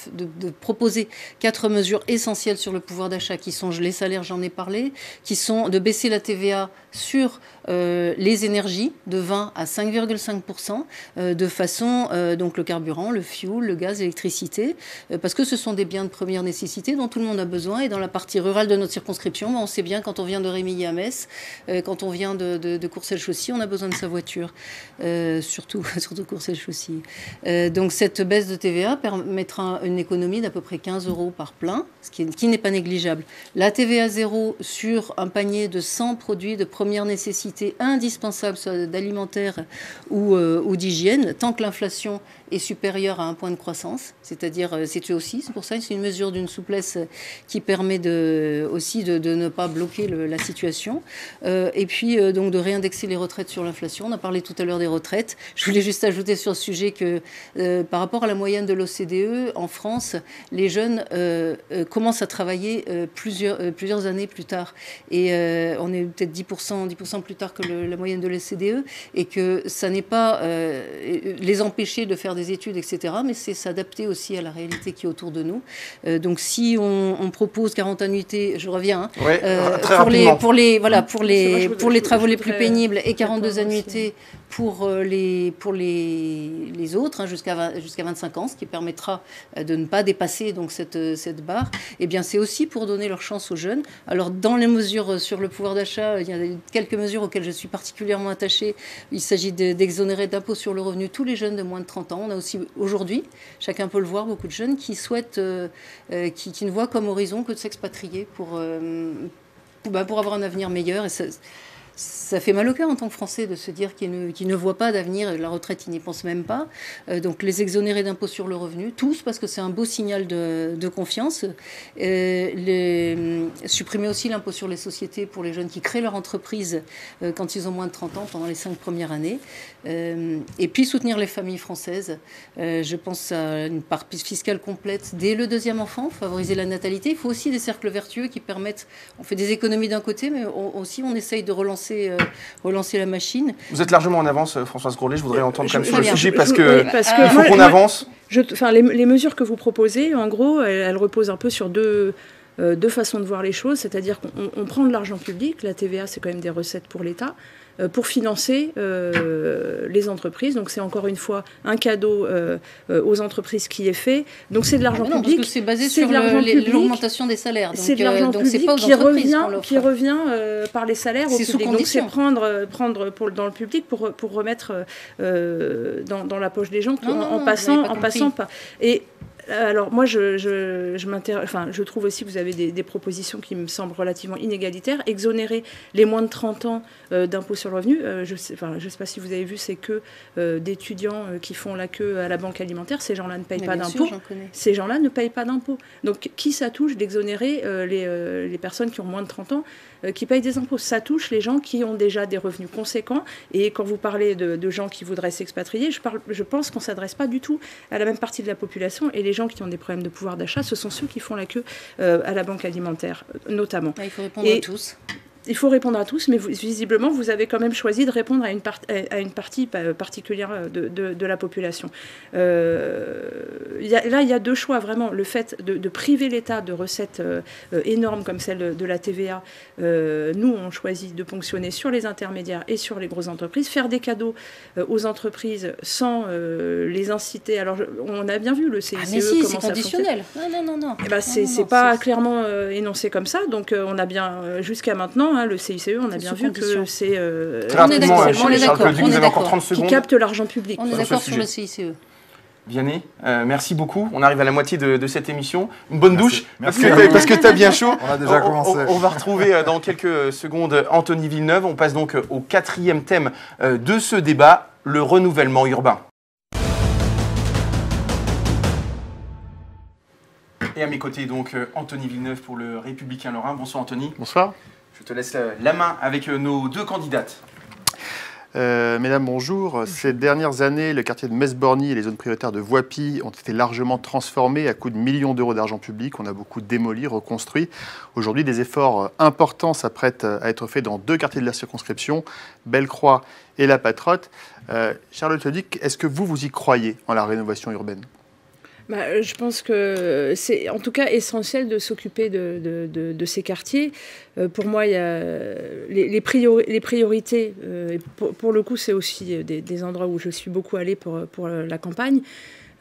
proposer 4 mesures essentielles sur le pouvoir d'achat, qui sont les salaires, j'en ai parlé, qui sont de baisser la TVA sur les énergies de 20 à 5,5%, de façon, donc le carburant, le fioul, le gaz, l'électricité, parce que ce sont des biens de première nécessité dont tout le monde a besoin. Et dans la partie rurale de notre circonscription, on sait bien, quand on vient de Rémilly à Metz, quand on vient de Courcelles-Chaussy, on a besoin de sa voiture, surtout Courcelles-Chaussy. Donc cette baisse de TVA permettra une économie d'à peu près 15 € par plein, ce qui n'est pas négligeable. La TVA zéro sur un panier de 100 produits de première nécessité indispensables, soit d'alimentaire ou d'hygiène, tant que l'inflation est supérieure à un point de croissance, c'est-à-dire, c'est pour ça que c'est une mesure d'une souplesse qui permet aussi de ne pas bloquer la situation, et puis donc de réindexer les retraites sur l'inflation. On a parlé tout à l'heure des retraites. Je voulais juste ajouter sur ce sujet que par rapport à la moyenne de l'OCDE, en France, les jeunes commencent à travailler plusieurs années plus tard, et on est peut-être 10% plus tard que la moyenne de l'OCDE, et que ça n'est pas les empêcher de faire des études, etc., mais c'est s'adapter aussi à la réalité qui est autour de nous. Donc si on propose 40 annuités, je reviens, pour les travaux les plus pénibles, et 42 annuités pour les autres, jusqu'à 25 ans, ce qui permettra de ne pas dépasser donc cette barre, eh bien c'est aussi pour donner leur chance aux jeunes. Alors dans les mesures sur le pouvoir d'achat, il y a quelques mesures auxquelles je suis particulièrement attachée. Il s'agit d'exonérer d'impôt sur le revenu tous les jeunes de moins de 30 ans. On a aussi aujourd'hui, chacun peut le voir, beaucoup de jeunes qui souhaitent, qui ne voient comme horizon que de s'expatrier pour avoir un avenir meilleur. Et ça fait mal au cœur en tant que Français de se dire qu'ils ne voient pas d'avenir, la retraite, ils n'y pensent même pas. Donc les exonérer d'impôt sur le revenu, tous, parce que c'est un beau signal de confiance. Supprimer aussi l'impôt sur les sociétés pour les jeunes qui créent leur entreprise quand ils ont moins de 30 ans, pendant les 5 premières années. Et puis soutenir les familles françaises. Je pense à une part fiscale complète dès le 2e enfant, favoriser la natalité. Il faut aussi des cercles vertueux qui permettent, on fait des économies d'un côté, mais aussi on essaye de relancer relancer la machine. Vous êtes largement en avance, Françoise Grolet. Je voudrais entendre quand même sur le bien. sujet parce que il faut moi, qu'on avance. Les mesures que vous proposez, en gros, elles reposent un peu sur deux façons de voir les choses, c'est-à-dire qu'on prend de l'argent public, la TVA c'est quand même des recettes pour l'État, pour financer les entreprises. Donc c'est encore une fois un cadeau aux entreprises qui est fait. Donc c'est de l'argent public. Parce que c'est basé sur l'augmentation des salaires. C'est de l'argent public qui revient par les salaires au public. Donc c'est prendre dans le public pour remettre dans la poche des gens en passant par... Alors moi, je trouve aussi que vous avez des propositions qui me semblent relativement inégalitaires. Exonérer les moins de 30 ans d'impôt sur le revenu. Je sais pas si vous avez vu, c'est que d'étudiants qui font la queue à la banque alimentaire, ces gens-là ne payent pas d'impôt. Ces gens-là ne payent pas d'impôt. Donc qui ça touche d'exonérer les personnes qui ont moins de 30 ans qui payent des impôts? Ça touche les gens qui ont déjà des revenus conséquents. Et quand vous parlez de gens qui voudraient s'expatrier, je pense qu'on ne s'adresse pas du tout à la même partie de la population. Et les gens qui ont des problèmes de pouvoir d'achat, ce sont ceux qui font la queue à la banque alimentaire, notamment. Il faut répondre à tous. Il faut répondre à tous, mais visiblement, vous avez quand même choisi de répondre à une partie particulière de la population. Il y a deux choix, vraiment. Le fait de priver l'État de recettes énormes comme celle de la TVA, nous, on choisit de ponctionner sur les intermédiaires et sur les grosses entreprises, faire des cadeaux aux entreprises sans les inciter. Alors, on a bien vu le CICE, mais si, c'est conditionnel. Non. C'est pas clairement énoncé comme ça, donc on a bien, jusqu'à maintenant, le CICE, on a bien vu que c'est... on est d'accord, vous avez encore 30 secondes. Qui capte l'argent public. On est d'accord sur le CICE. Vianney, merci beaucoup. On arrive à la moitié de cette émission. Une bonne douche, parce que tu as bien chaud. On a déjà commencé. On va retrouver dans quelques secondes Anthony Villeneuve. On passe donc au quatrième thème de ce débat, le renouvellement urbain. Et à mes côtés, donc, Anthony Villeneuve pour le Républicain Lorrain. Bonsoir Anthony. Bonsoir. Je te laisse la main avec nos deux candidates. Mesdames, bonjour. Ces dernières années, le quartier de Metz-Borny et les zones prioritaires de Voipy ont été largement transformés à coût de millions d'euros d'argent public. On a beaucoup démoli, reconstruit. Aujourd'hui, des efforts importants s'apprêtent à être faits dans deux quartiers de la circonscription, Bellecroix et La Patrotte. Charlotte Ledic, est-ce que vous y croyez en la rénovation urbaine ? Je pense que c'est en tout cas essentiel de s'occuper de ces quartiers. Pour moi, il y a les priorités. Pour le coup, c'est aussi des endroits où je suis beaucoup allée pour la campagne.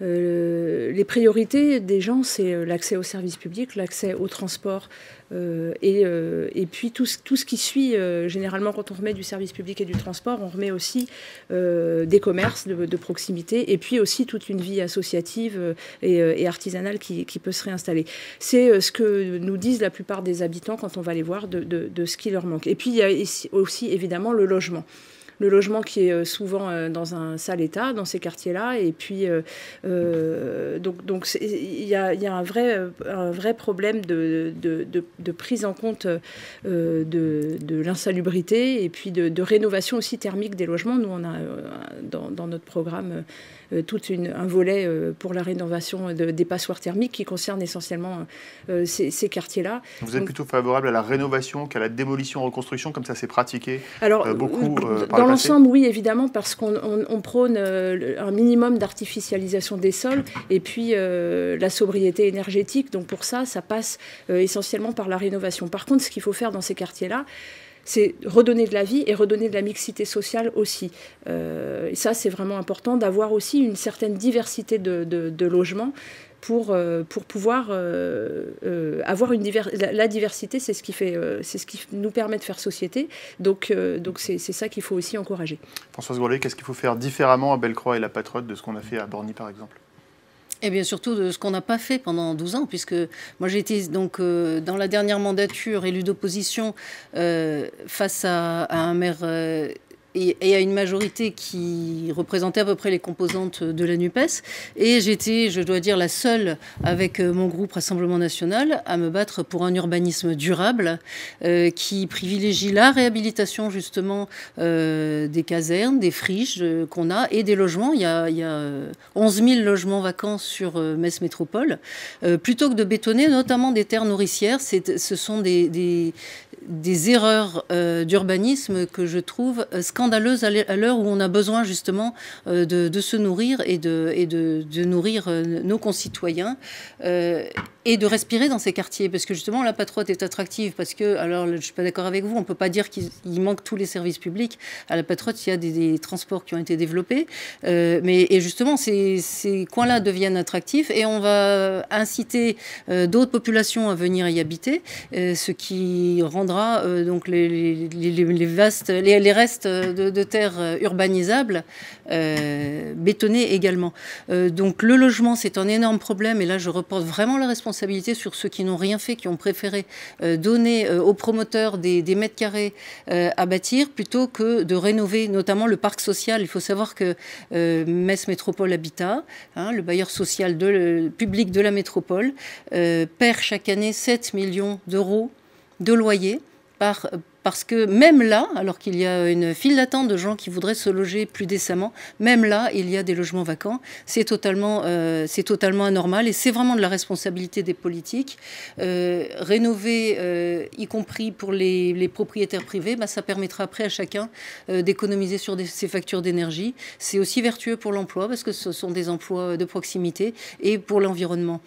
Les priorités des gens, c'est l'accès aux services publics, l'accès au transport et puis tout ce qui suit. Généralement, quand on remet du service public et du transport, on remet aussi des commerces de proximité et puis aussi toute une vie associative et artisanale qui peut se réinstaller. C'est ce que nous disent la plupart des habitants quand on va les voir de ce qui leur manque. Et puis, il y a aussi évidemment le logement. Le logement qui est souvent dans un sale état, dans ces quartiers-là. Et puis, donc il y a un vrai problème de prise en compte de l'insalubrité et puis de rénovation aussi thermique des logements. Nous, on a dans notre programme tout un volet pour la rénovation des passoires thermiques qui concerne essentiellement ces quartiers-là. Vous êtes plutôt favorable à la rénovation qu'à la démolition-reconstruction, comme ça s'est pratiqué beaucoup dans l'ensemble, oui, évidemment, parce qu'on prône un minimum d'artificialisation des sols et puis la sobriété énergétique. Donc pour ça passe essentiellement par la rénovation. Par contre, ce qu'il faut faire dans ces quartiers-là, c'est redonner de la vie et redonner de la mixité sociale aussi. Et ça, c'est vraiment important d'avoir aussi une certaine diversité de logements pour pouvoir avoir la diversité, c'est ce qui nous permet de faire société. Donc c'est ça qu'il faut aussi encourager. Françoise Grolet, qu'est-ce qu'il faut faire différemment à Bellecroix et La Patrotte de ce qu'on a fait à Borny, par exemple ? Et bien surtout de ce qu'on n'a pas fait pendant 12 ans, puisque moi j'ai été donc dans la dernière mandature élue d'opposition face à un maire et à une majorité qui représentait à peu près les composantes de la NUPES. Et j'étais, je dois dire, la seule avec mon groupe Rassemblement National à me battre pour un urbanisme durable qui privilégie la réhabilitation justement des casernes, des friches qu'on a et des logements. Il y a 11 000 logements vacants sur Metz Métropole. Plutôt que de bétonner, notamment des terres nourricières, ce sont des des erreurs d'urbanisme que je trouve scandaleuses à l'heure où on a besoin justement de se nourrir et de nourrir nos concitoyens et de respirer dans ces quartiers. Parce que justement, la Patrotte est attractive parce que, alors je ne suis pas d'accord avec vous, on ne peut pas dire qu'il manque tous les services publics. À la Patrotte, il y a des transports qui ont été développés. Et justement, ces coins-là deviennent attractifs et on va inciter d'autres populations à venir y habiter, ce qui rendra donc les restes de terres urbanisables bétonnés également. Donc le logement, c'est un énorme problème et là, je reporte vraiment la responsabilité sur ceux qui n'ont rien fait, qui ont préféré donner aux promoteurs des mètres carrés à bâtir plutôt que de rénover notamment le parc social. Il faut savoir que Metz Métropole Habitat, le bailleur social public de la métropole, perd chaque année 7 millions d'euros de loyer parce que même là, alors qu'il y a une file d'attente de gens qui voudraient se loger plus décemment, même là, il y a des logements vacants. C'est totalement anormal et c'est vraiment de la responsabilité des politiques. Rénover, y compris pour les propriétaires privés, ça permettra après à chacun d'économiser sur ses factures d'énergie. C'est aussi vertueux pour l'emploi parce que ce sont des emplois de proximité et pour l'environnement.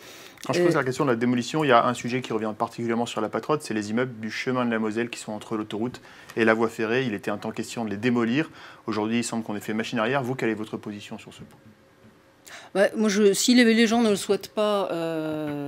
Quand je pose la question de la démolition, il y a un sujet qui revient particulièrement sur la Patrotte, c'est les immeubles du chemin de la Moselle qui sont entre l'autoroute et la voie ferrée. Il était un temps question de les démolir. Aujourd'hui, il semble qu'on ait fait machine arrière. Vous, quelle est votre position sur ce point ? Moi, si les gens ne le souhaitent pas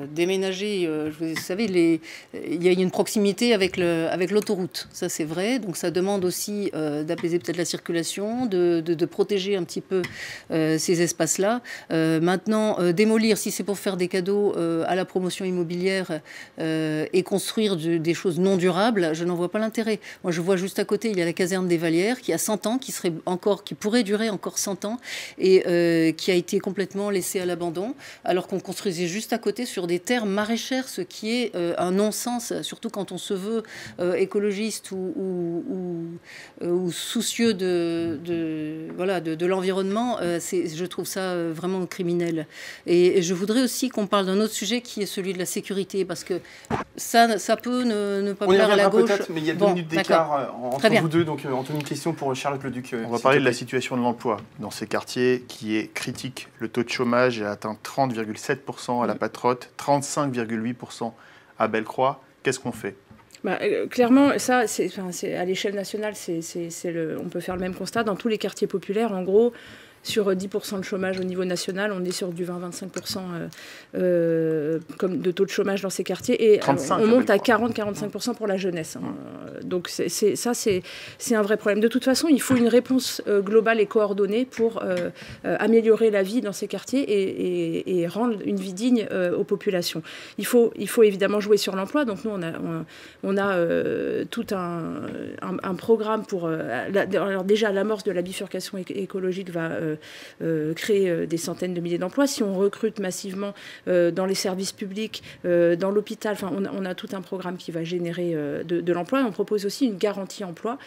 déménager, vous savez, il y a une proximité avec l'autoroute, ça c'est vrai. Donc ça demande aussi d'apaiser peut-être la circulation, de protéger un petit peu ces espaces-là. Maintenant, démolir, si c'est pour faire des cadeaux à la promotion immobilière et construire des choses non durables, je n'en vois pas l'intérêt. Moi, je vois juste à côté, il y a la caserne des Vallières qui a 100 ans, qui pourrait durer encore 100 ans et qui a été complètement laissé à l'abandon, alors qu'on construisait juste à côté sur des terres maraîchères, ce qui est un non-sens, surtout quand on se veut écologiste ou soucieux de l'environnement. Je trouve ça vraiment criminel. Et je voudrais aussi qu'on parle d'un autre sujet qui est celui de la sécurité, parce que ça peut ne pas plaire à la gauche. Mais il y a 2 minutes d'écart entre vous deux, donc Anthony, une question pour Charlotte Leduc. On va parler de la situation de l'emploi dans ces quartiers qui est critique. Le taux de chômage a atteint 30,7% à la Patrotte, 35,8% à Bellecroix. Qu'est-ce qu'on fait ? Clairement, ça, c'est à l'échelle nationale, on peut faire le même constat. Dans tous les quartiers populaires, en gros, sur 10% de chômage au niveau national, on est sur du 20-25% comme de taux de chômage dans ces quartiers. Et on monte à 40-45% pour la jeunesse. Donc c'est un vrai problème. De toute façon, il faut une réponse globale et coordonnée pour améliorer la vie dans ces quartiers et rendre une vie digne aux populations. Il faut évidemment jouer sur l'emploi. Donc nous, on a tout un programme pour... alors déjà, l'amorce de la bifurcation écologique va... créer des centaines de milliers d'emplois. Si on recrute massivement dans les services publics, dans l'hôpital, on a tout un programme qui va générer de l'emploi. On propose aussi une garantie emploi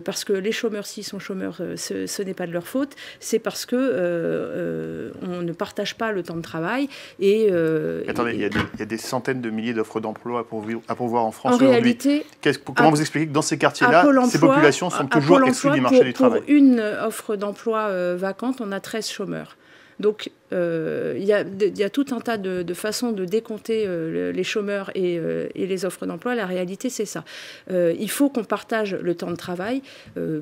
parce que les chômeurs, s'ils sont chômeurs, ce n'est pas de leur faute. C'est parce que on ne partage pas le temps de travail. Attendez, il y a des centaines de milliers d'offres d'emploi à pourvoir en France aujourd'hui. En réalité, comment vous expliquez que dans ces quartiers-là, ces populations sont toujours exclues du marché du travail ? Pour une offre d'emploi vacante, on a 13 chômeurs. Donc, il y a tout un tas de façons de décompter les chômeurs et les offres d'emploi. La réalité, c'est ça. Il faut qu'on partage le temps de travail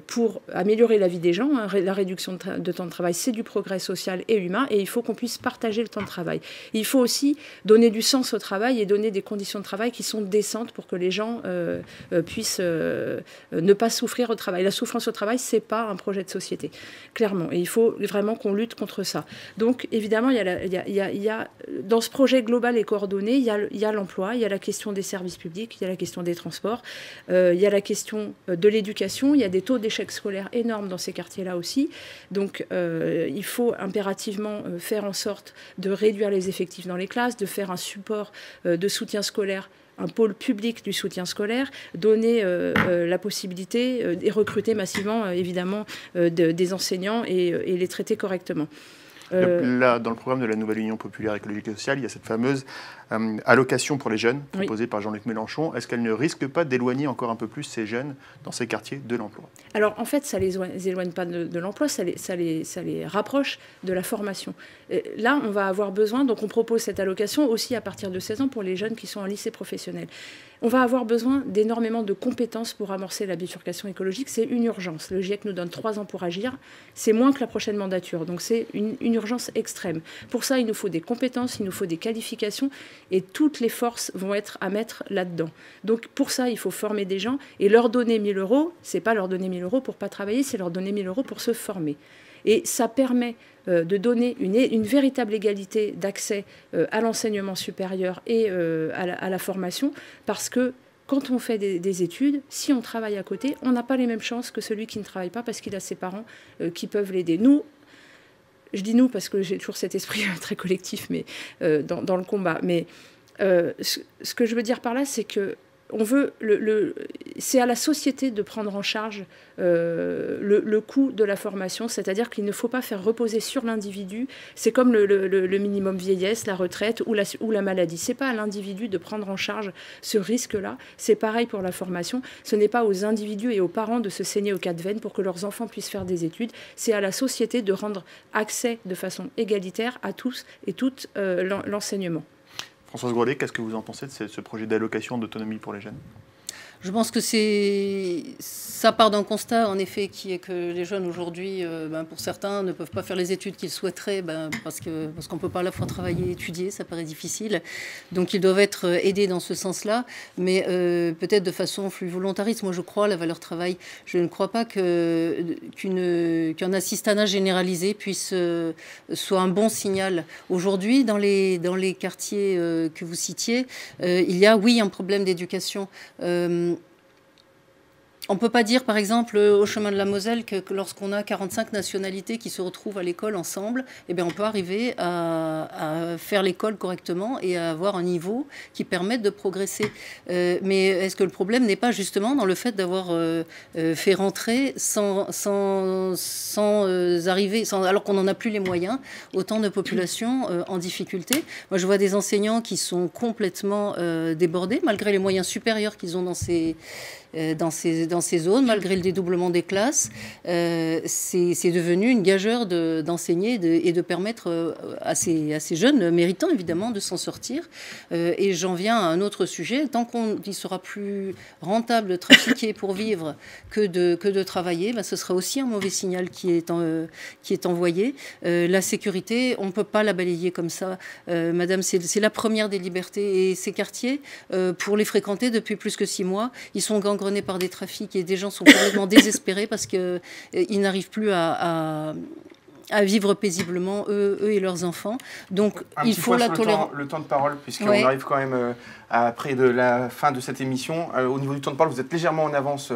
pour améliorer la vie des gens. La réduction de temps de travail, c'est du progrès social et humain, et il faut qu'on puisse partager le temps de travail. Il faut aussi donner du sens au travail et donner des conditions de travail qui sont décentes pour que les gens puissent ne pas souffrir au travail. La souffrance au travail, c'est pas un projet de société, clairement. Et il faut vraiment qu'on lutte contre ça. Donc, évidemment, il y a dans ce projet global et coordonné, il y a l'emploi, il y a la question des services publics, il y a la question des transports, il y a la question de l'éducation, il y a des taux d'échec scolaire énormes dans ces quartiers-là aussi. Donc, il faut impérativement faire en sorte de réduire les effectifs dans les classes, de faire un support de soutien scolaire, un pôle public du soutien scolaire, donner la possibilité et recruter massivement, évidemment, des enseignants et les traiter correctement. Là, dans le programme de la nouvelle Union populaire écologique et sociale, il y a cette fameuse allocation pour les jeunes, proposée par Jean-Luc Mélenchon, est-ce qu'elle ne risque pas d'éloigner encore un peu plus ces jeunes dans ces quartiers de l'emploi? Alors en fait, ça ne les éloigne pas de l'emploi, ça les rapproche de la formation. Et là, on va avoir besoin, donc on propose cette allocation aussi à partir de 16 ans pour les jeunes qui sont en lycée professionnel. On va avoir besoin d'énormément de compétences pour amorcer la bifurcation écologique. C'est une urgence. Le GIEC nous donne 3 ans pour agir. C'est moins que la prochaine mandature. Donc c'est une urgence extrême. Pour ça, il nous faut des compétences, il nous faut des qualifications et toutes les forces vont être à mettre là-dedans. Donc pour ça, il faut former des gens et leur donner 1 000 €. C'est pas leur donner 1 000 € pour pas travailler, c'est leur donner 1 000 € pour se former. Et ça permet de donner une véritable égalité d'accès à l'enseignement supérieur et à la formation, parce que quand on fait des études, si on travaille à côté, on n'a pas les mêmes chances que celui qui ne travaille pas parce qu'il a ses parents qui peuvent l'aider. Nous, je dis nous parce que j'ai toujours cet esprit très collectif mais, dans le combat. Mais ce que je veux dire par là, c'est que on veut c'est à la société de prendre en charge le coût de la formation, c'est-à-dire qu'il ne faut pas faire reposer sur l'individu. C'est comme le minimum vieillesse, la retraite ou la maladie. C'est pas à l'individu de prendre en charge ce risque-là. C'est pareil pour la formation. Ce n'est pas aux individus et aux parents de se saigner aux 4 veines pour que leurs enfants puissent faire des études. C'est à la société de rendre accès de façon égalitaire à tous et toutes l'enseignement. Françoise Grollet, qu'est-ce que vous en pensez de ce projet d'allocation d'autonomie pour les jeunes? Je pense que ça part d'un constat, en effet, qui est que les jeunes aujourd'hui, pour certains, ne peuvent pas faire les études qu'ils souhaiteraient parce qu'on ne peut pas à la fois travailler et étudier, ça paraît difficile. Donc ils doivent être aidés dans ce sens-là, mais peut-être de façon plus volontariste. Moi, je crois à la valeur travail. Je ne crois pas qu'un assistanat généralisé soit un bon signal. Aujourd'hui, dans les quartiers que vous citiez, il y a, oui, un problème d'éducation. On ne peut pas dire, par exemple, au chemin de la Moselle, que lorsqu'on a 45 nationalités qui se retrouvent à l'école ensemble, eh bien, on peut arriver à faire l'école correctement et à avoir un niveau qui permette de progresser. Mais est-ce que le problème n'est pas justement dans le fait d'avoir fait rentrer sans arriver, alors qu'on n'en a plus les moyens, autant de populations en difficulté? Moi, je vois des enseignants qui sont complètement débordés, malgré les moyens supérieurs qu'ils ont dans ces zones, malgré le dédoublement des classes. C'est devenu une gageure d'enseigner et de permettre à ces jeunes méritants, évidemment, de s'en sortir. Et j'en viens à un autre sujet. Tant qu'il sera plus rentable de trafiquer pour vivre que de travailler, ce sera aussi un mauvais signal qui est envoyé. La sécurité, on ne peut pas la balayer comme ça. Madame, c'est la première des libertés. Et ces quartiers, pour les fréquenter depuis plus que 6 mois, ils sont gangrenés par des trafics et des gens sont complètement désespérés parce qu'ils n'arrivent plus à vivre paisiblement, eux et leurs enfants. Donc, il faut la tolérance. Le temps de parole, puisqu'on arrive quand même près de la fin de cette émission. Au niveau du temps de parole, vous êtes légèrement en avance,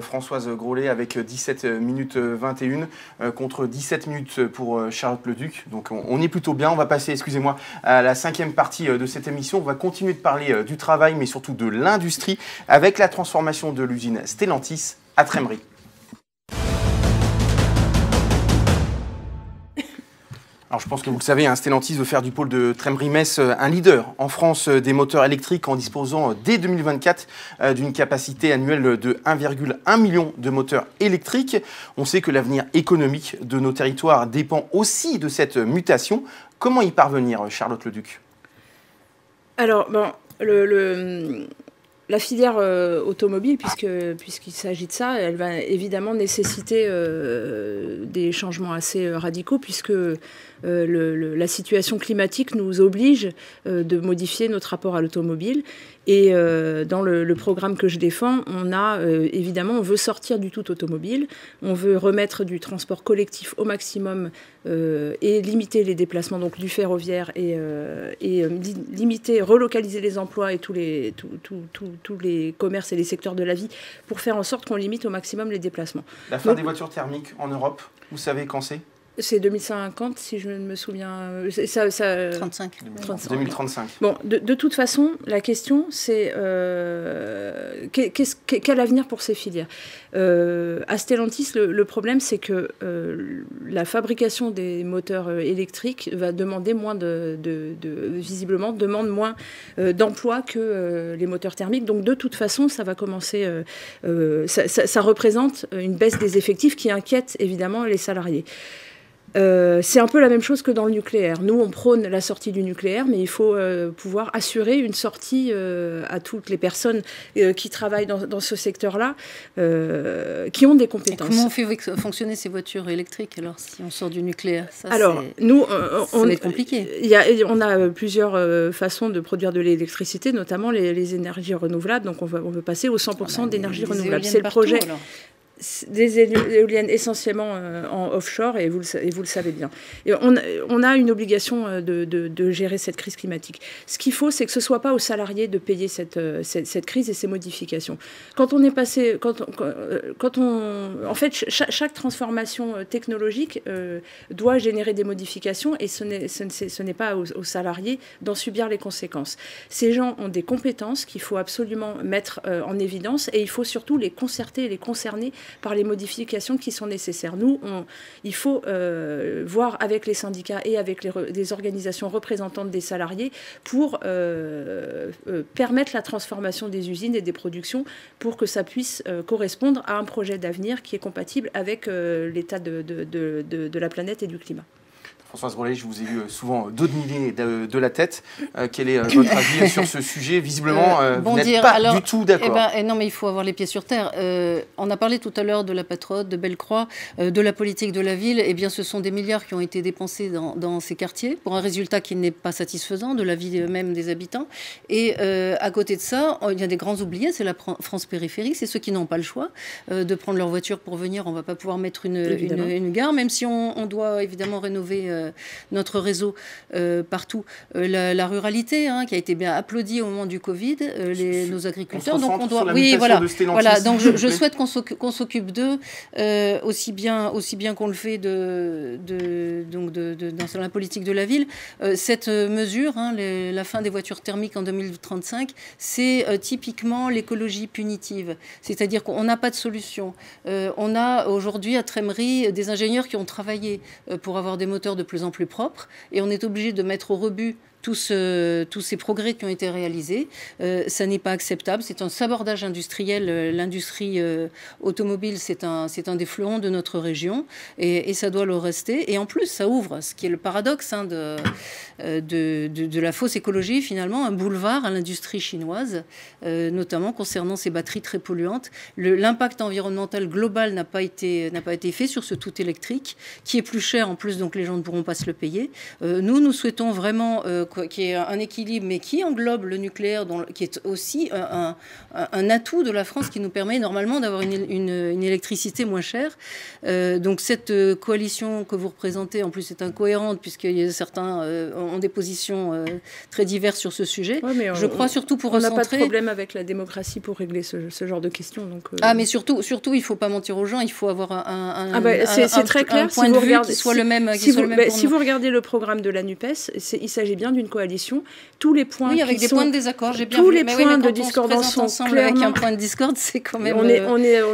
Françoise Grollet, avec 17 minutes 21 contre 17 minutes pour Charlotte Leduc. Donc, on est plutôt bien. On va passer, excusez-moi, à la 5e partie de cette émission. On va continuer de parler du travail, mais surtout de l'industrie, avec la transformation de l'usine Stellantis à Trémery. Alors je pense que vous le savez, Stellantis veut faire du pôle de Trémery-Metz un leader en France des moteurs électriques en disposant dès 2024 d'une capacité annuelle de 1,1 million de moteurs électriques. On sait que l'avenir économique de nos territoires dépend aussi de cette mutation. Comment y parvenir, Charlotte Leduc? Alors, la filière automobile, puisqu'il s'agit de ça, elle va évidemment nécessiter des changements assez radicaux, puisque la situation climatique nous oblige de modifier notre rapport à l'automobile. Et dans le programme que je défends, évidemment, on veut sortir du tout automobile, on veut remettre du transport collectif au maximum et limiter les déplacements donc du ferroviaire et limiter, relocaliser les emplois et tous les commerces et les secteurs de la vie pour faire en sorte qu'on limite au maximum les déplacements. La fin des voitures thermiques en Europe, vous savez quand c'est ? C'est 2050, si je me souviens. 35. 2035. Bon, de toute façon, la question, c'est quel avenir pour ces filières. À Stellantis, le problème, c'est que la fabrication des moteurs électriques va demander visiblement, demande moins d'emplois que les moteurs thermiques. Donc, de toute façon, ça va commencer. Ça représente une baisse des effectifs qui inquiète évidemment les salariés. C'est un peu la même chose que dans le nucléaire. Nous, on prône la sortie du nucléaire, mais il faut pouvoir assurer une sortie à toutes les personnes qui travaillent dans ce secteur-là, qui ont des compétences. Et comment on fait fonctionner ces voitures électriques, alors, si on sort du nucléaire? Alors, nous, ça va être compliqué. On a plusieurs façons de produire de l'électricité, notamment les énergies renouvelables. Donc, on veut passer aux 100% d'énergie renouvelable. C'est le projet. Alors. Des éoliennes essentiellement en offshore, et vous le savez bien. Et on a une obligation de gérer cette crise climatique. Ce qu'il faut, c'est que ce ne soit pas aux salariés de payer cette crise et ces modifications. Quand on est passé... en fait, chaque transformation technologique doit générer des modifications, et ce n'est pas aux salariés d'en subir les conséquences. Ces gens ont des compétences qu'il faut absolument mettre en évidence, et il faut surtout les concerter et les concerner par les modifications qui sont nécessaires. Nous, il faut voir avec les syndicats et avec les organisations représentantes des salariés pour permettre la transformation des usines et des productions pour que ça puisse correspondre à un projet d'avenir qui est compatible avec l'état de la planète et du climat. Françoise Rollet, je vous ai eu souvent dos de milliers de la tête. Quel est votre avis sur ce sujet? Visiblement, vous n'êtes pas du tout d'accord. Non, mais il faut avoir les pieds sur terre. On a parlé tout à l'heure de la Patrote, de Bellecroix, de la politique de la ville. Eh bien, ce sont des milliards qui ont été dépensés dans ces quartiers pour un résultat qui n'est pas satisfaisant de la vie même des habitants. Et à côté de ça, il y a des grands oubliés, c'est la France périphérique. C'est ceux qui n'ont pas le choix de prendre leur voiture pour venir. On ne va pas pouvoir mettre une gare, même si on doit évidemment rénover notre réseau partout. La ruralité, qui a été bien applaudie au moment du Covid, nos agriculteurs. Donc on doit. Oui, voilà. Donc je souhaite qu'on s'occupe d'eux aussi bien qu'on le fait dans la politique de la ville. Cette mesure, la fin des voitures thermiques en 2035, c'est typiquement l'écologie punitive. C'est-à-dire qu'on n'a pas de solution. On a aujourd'hui à Trémery des ingénieurs qui ont travaillé pour avoir des moteurs de plus en plus propres, et on est obligé de mettre au rebut tous ces progrès qui ont été réalisés. Ça n'est pas acceptable. C'est un sabordage industriel. L'industrie automobile, c'est un des fleurons de notre région, et ça doit le rester. Et en plus, ça ouvre, ce qui est le paradoxe de la fausse écologie, finalement, un boulevard à l'industrie chinoise, notamment concernant ces batteries très polluantes. L'impact environnemental global n'a pas été fait sur ce tout électrique, qui est plus cher en plus, donc les gens ne pourront pas se le payer. Nous souhaitons vraiment qu'il y ait un équilibre, mais qui englobe le nucléaire, qui est aussi un atout de la France, qui nous permet normalement d'avoir une électricité moins chère. Donc cette coalition que vous représentez, en plus, est incohérente, puisque certains ont des positions très diverses sur ce sujet. Ouais, je crois surtout pour recentrer... On n'a pas de problème avec la démocratie pour régler ce genre de questions. Donc, mais surtout, il ne faut pas mentir aux gens, il faut avoir c'est très clair, un point de vue qui soit le même. Si vous regardez le programme de la NUPES, il s'agit bien d'une coalition. Tous les points avec des points de désaccord, j'ai bien tous vu. les points de discordance sont clairement... Avec un point de discorde, c'est quand même... On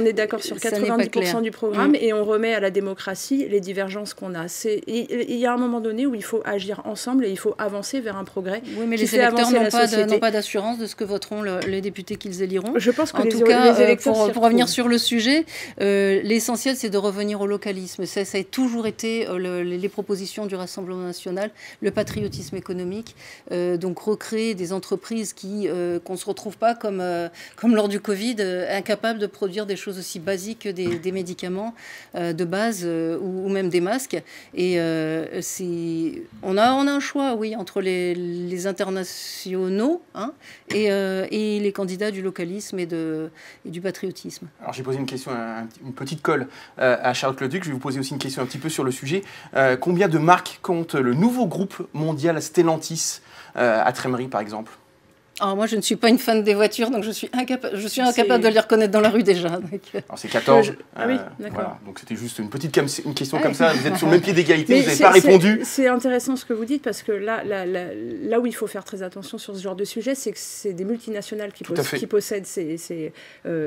est d'accord sur 90% du programme, et on remet à la démocratie les divergences qu'on a. Il y a un moment donné où il faut agir ensemble et il faut avancer vers un progrès. Oui, mais les électeurs n'ont pas d'assurance de ce que voteront les députés qu'ils éliront. Je pense que en tout cas, pour revenir sur le sujet, l'essentiel, c'est de revenir au localisme. Ça a toujours été les propositions du Rassemblement national, le patriotisme économique, donc recréer des entreprises qu'on ne se retrouve pas comme lors du Covid, incapables de produire des choses aussi basiques que des médicaments de base ou même des masques. Et on a un choix, oui, entre les internationaux et les candidats du localisme et du patriotisme. Alors j'ai posé une question, une petite colle à Charlotte Leduc. Je vais vous poser aussi une question un petit peu sur le sujet. Combien de marques compte le nouveau groupe mondial Stellantis à Trémery, par exemple? Alors moi, je ne suis pas une fan des voitures, donc je suis incapable de les reconnaître dans la rue déjà. Alors c'est 14. Ah oui, d'accord. Voilà. Donc c'était juste une question comme ça. Vous êtes sur le même pied d'égalité, vous n'avez pas répondu. C'est intéressant ce que vous dites, parce que là où il faut faire très attention sur ce genre de sujet, c'est que c'est des multinationales qui possèdent,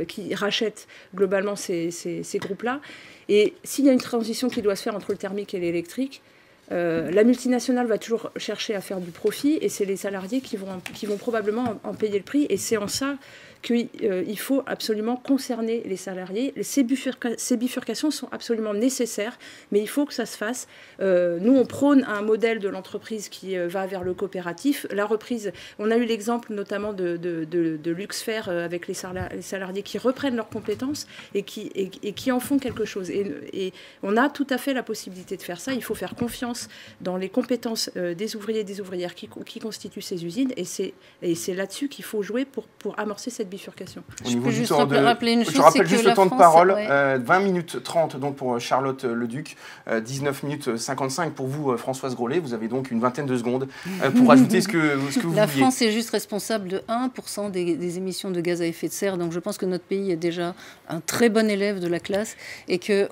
qui rachètent globalement ces groupes-là. Et s'il y a une transition qui doit se faire entre le thermique et l'électrique, la multinationale va toujours chercher à faire du profit, et c'est les salariés qui vont probablement en payer le prix. Et c'est en ça qu'il faut absolument concerner les salariés. Ces bifurcations sont absolument nécessaires, mais il faut que ça se fasse. Nous, on prône un modèle de l'entreprise qui va vers le coopératif. La reprise, on a eu l'exemple notamment de Luxfer avec les salariés qui reprennent leurs compétences et qui en font quelque chose. Et on a tout à fait la possibilité de faire ça. Il faut faire confiance dans les compétences des ouvriers et des ouvrières qui constituent ces usines, et c'est là-dessus qu'il faut jouer pour amorcer cette bifurcation. Je peux juste rappeler une chose, je rappelle juste le temps de parole, ouais. 20 minutes 30 donc pour Charlotte Leduc, 19 minutes 55 pour vous Françoise Grollet. Vous avez donc une vingtaine de secondes pour ajouter ce que vous vouliez. La France est juste responsable de 1% des émissions de gaz à effet de serre, donc je pense que notre pays est déjà un très bon élève de la classe, et que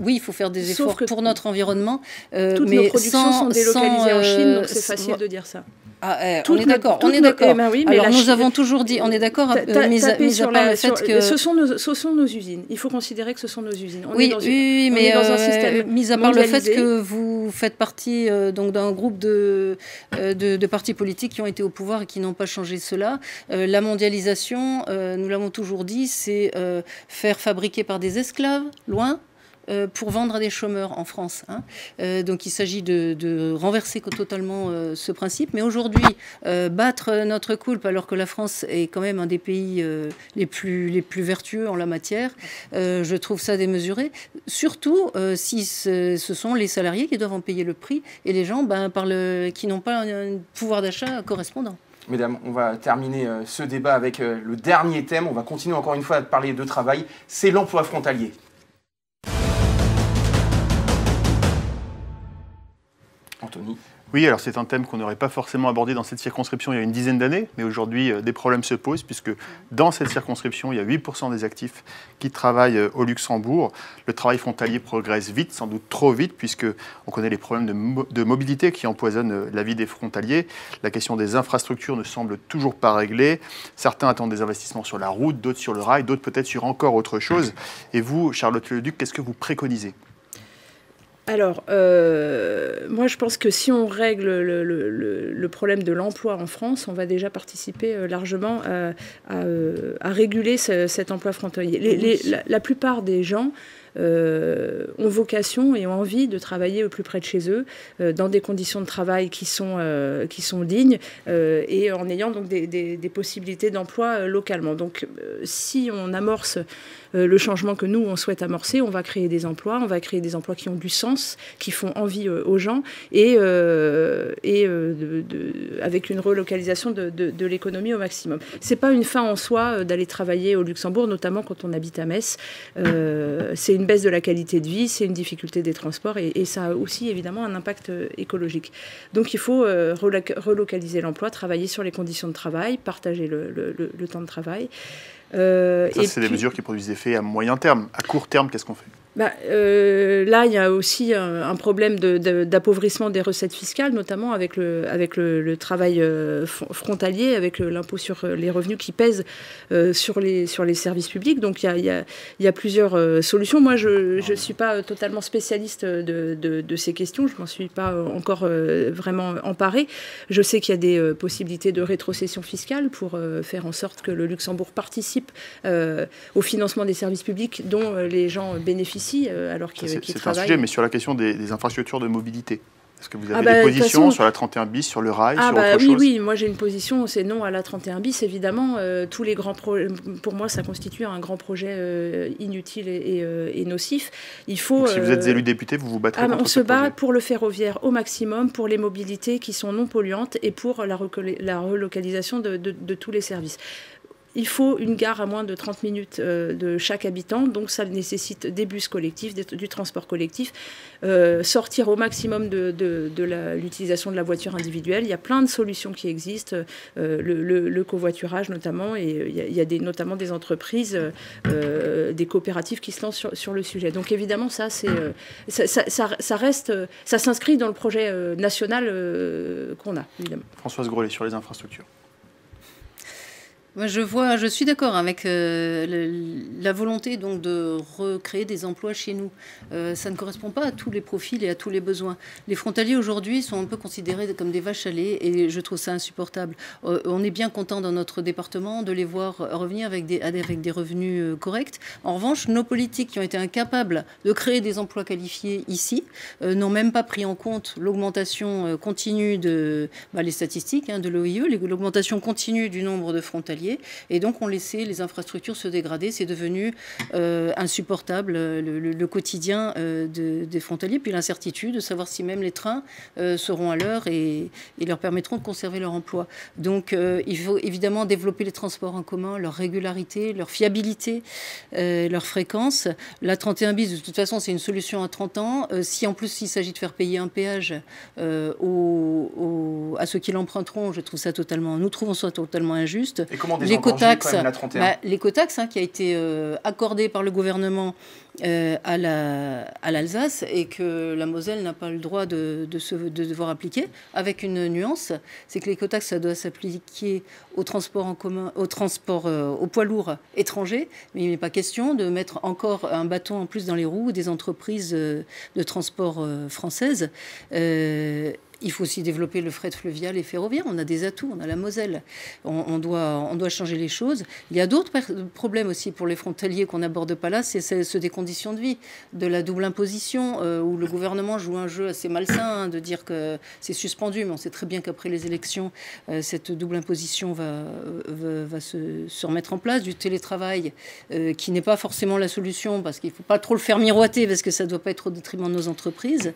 oui, il faut faire des efforts pour notre environnement. Toutes nos productions sont délocalisées en Chine, donc c'est facile de dire ça. On est d'accord. Oui, alors nous avons toujours dit, on est d'accord, mis à part le fait que... Ce sont nos usines. Il faut considérer que ce sont nos usines. Mais dans un système mis à part le fait que vous faites partie donc d'un groupe de partis politiques qui ont été au pouvoir et qui n'ont pas changé cela, la mondialisation, nous l'avons toujours dit, c'est faire fabriquer par des esclaves, loin, pour vendre à des chômeurs en France. Donc il s'agit de renverser totalement ce principe. Mais aujourd'hui, battre notre coulpe alors que la France est quand même un des pays les plus vertueux en la matière, je trouve ça démesuré. Surtout si ce sont les salariés qui doivent en payer le prix, et les gens qui n'ont pas un pouvoir d'achat correspondant. Mesdames, on va terminer ce débat avec le dernier thème. On va continuer encore une fois à parler de travail. C'est l'emploi frontalier. Anthony. Oui, alors c'est un thème qu'on n'aurait pas forcément abordé dans cette circonscription il y a une dizaine d'années, mais aujourd'hui des problèmes se posent, puisque dans cette circonscription, il y a 8% des actifs qui travaillent au Luxembourg. Le travail frontalier progresse vite, sans doute trop vite, puisqu'on connaît les problèmes de mobilité qui empoisonnent la vie des frontaliers. La question des infrastructures ne semble toujours pas réglée. Certains attendent des investissements sur la route, d'autres sur le rail, d'autres peut-être sur encore autre chose. Et vous, Charlotte Leduc, qu'est-ce que vous préconisez ? Alors, moi je pense que si on règle le problème de l'emploi en France, on va déjà participer largement à réguler cet emploi frontalier. La plupart des gens ont vocation et ont envie de travailler au plus près de chez eux, dans des conditions de travail qui sont dignes, et en ayant donc des possibilités d'emploi localement. Donc si on amorce le changement que nous, on souhaite amorcer, on va créer des emplois qui ont du sens, qui font envie aux gens, et avec une relocalisation de l'économie au maximum. C'est pas une fin en soi d'aller travailler au Luxembourg, notamment quand on habite à Metz. C'est une baisse de la qualité de vie, c'est une difficulté des transports, et ça a aussi évidemment un impact écologique. Donc il faut relocaliser l'emploi, travailler sur les conditions de travail, partager le temps de travail. C'est des mesures qui produisent des effets à moyen terme. À court terme, qu'est-ce qu'on fait ? Là, il y a aussi un problème d'appauvrissement des recettes fiscales, notamment avec le travail frontalier, avec l'impôt sur les revenus qui pèse sur les services publics. Donc il y a plusieurs solutions. Moi, je ne suis pas totalement spécialiste de ces questions. Je ne m'en suis pas encore vraiment emparée. Je sais qu'il y a des possibilités de rétrocession fiscale pour faire en sorte que le Luxembourg participe au financement des services publics dont les gens bénéficient alors qu'ils travaillent. C'est un sujet, mais sur la question des infrastructures de mobilité. Est-ce que vous avez des positions sur la 31 bis, sur le rail, sur autre chose ? Oui, moi j'ai une position, c'est non à la 31 bis, évidemment. Tous les grands pour moi, ça constitue un grand projet inutile et nocif. Il faut. Donc, si vous êtes élu député, vous vous battrez contre ce projet. On se bat pour le ferroviaire au maximum, pour les mobilités qui sont non polluantes et pour la relocalisation de tous les services. Il faut une gare à moins de 30 minutes de chaque habitant, donc ça nécessite des bus collectifs, du transport collectif, sortir au maximum de l'utilisation de la voiture individuelle. Il y a plein de solutions qui existent, le covoiturage notamment, et il y a notamment des entreprises, des coopératives qui se lancent sur le sujet. Donc évidemment, ça s'inscrit dans le projet national qu'on a, évidemment. Françoise Grollet, sur les infrastructures. Moi, je suis d'accord avec la volonté donc de recréer des emplois chez nous. Ça ne correspond pas à tous les profils et à tous les besoins. Les frontaliers aujourd'hui sont un peu considérés comme des vaches à lait et je trouve ça insupportable. On est bien content dans notre département de les voir revenir avec des revenus corrects. En revanche, nos politiques qui ont été incapables de créer des emplois qualifiés ici n'ont même pas pris en compte l'augmentation continue les statistiques de l'OIE, l'augmentation continue du nombre de frontaliers. Et donc, on laissait les infrastructures se dégrader. C'est devenu insupportable, le quotidien des frontaliers. Puis l'incertitude de savoir si même les trains seront à l'heure et leur permettront de conserver leur emploi. Donc, il faut évidemment développer les transports en commun, leur régularité, leur fiabilité, leur fréquence. La 31 bis, de toute façon, c'est une solution à 30 ans. Si en plus, il s'agit de faire payer un péage à ceux qui l'emprunteront, nous trouvons ça totalement injuste. Et comment l'écotaxe, la 31 l'écotaxe qui a été accordée par le gouvernement à l'Alsace et que la Moselle n'a pas le droit de devoir appliquer, avec une nuance, c'est que l'écotaxe, ça doit s'appliquer au transport en commun, aux poids lourds étrangers, mais il n'est pas question de mettre encore un bâton en plus dans les roues des entreprises de transport françaises. Il faut aussi développer le fret fluvial et ferroviaire. On a des atouts, on a la Moselle. On doit changer les choses. Il y a d'autres problèmes aussi pour les frontaliers qu'on n'aborde pas là, c'est ceux des conditions de vie, de la double imposition, où le gouvernement joue un jeu assez malsain de dire que c'est suspendu, mais on sait très bien qu'après les élections, cette double imposition va se remettre en place, du télétravail, qui n'est pas forcément la solution, parce qu'il ne faut pas trop le faire miroiter, parce que ça ne doit pas être au détriment de nos entreprises.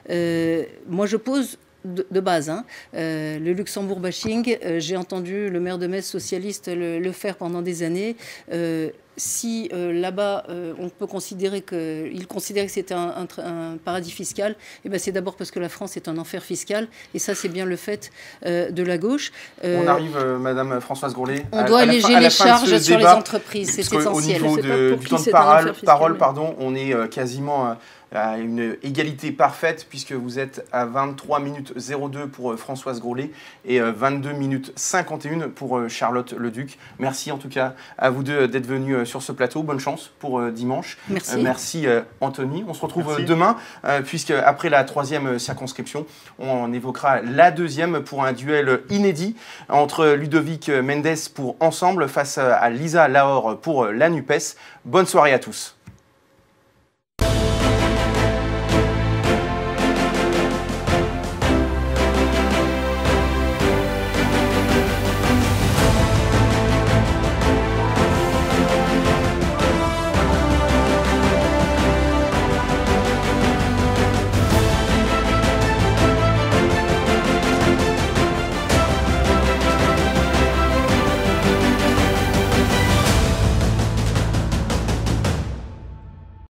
Moi, je pose de base, le Luxembourg bashing, j'ai entendu le maire de Metz socialiste le faire pendant des années. Si là-bas, on peut considérer qu'il considérait que c'était un paradis fiscal, et ben c'est d'abord parce que la France est un enfer fiscal, et ça c'est bien le fait de la gauche. On arrive, Madame Françoise Grollet. On doit alléger les charges sur les entreprises, c'est essentiel. Au niveau du temps de parole, on est quasiment à une égalité parfaite, puisque vous êtes à 23 minutes 02 pour Françoise Grollet et 22 minutes 51 pour Charlotte Leduc. Merci en tout cas à vous deux d'être venus sur ce plateau. Bonne chance pour dimanche. Merci. Merci Anthony. On se retrouve demain, puisque après la 3e circonscription, on évoquera la 2e pour un duel inédit entre Ludovic Mendes pour Ensemble face à Lisa Lahore pour la NUPES. Bonne soirée à tous.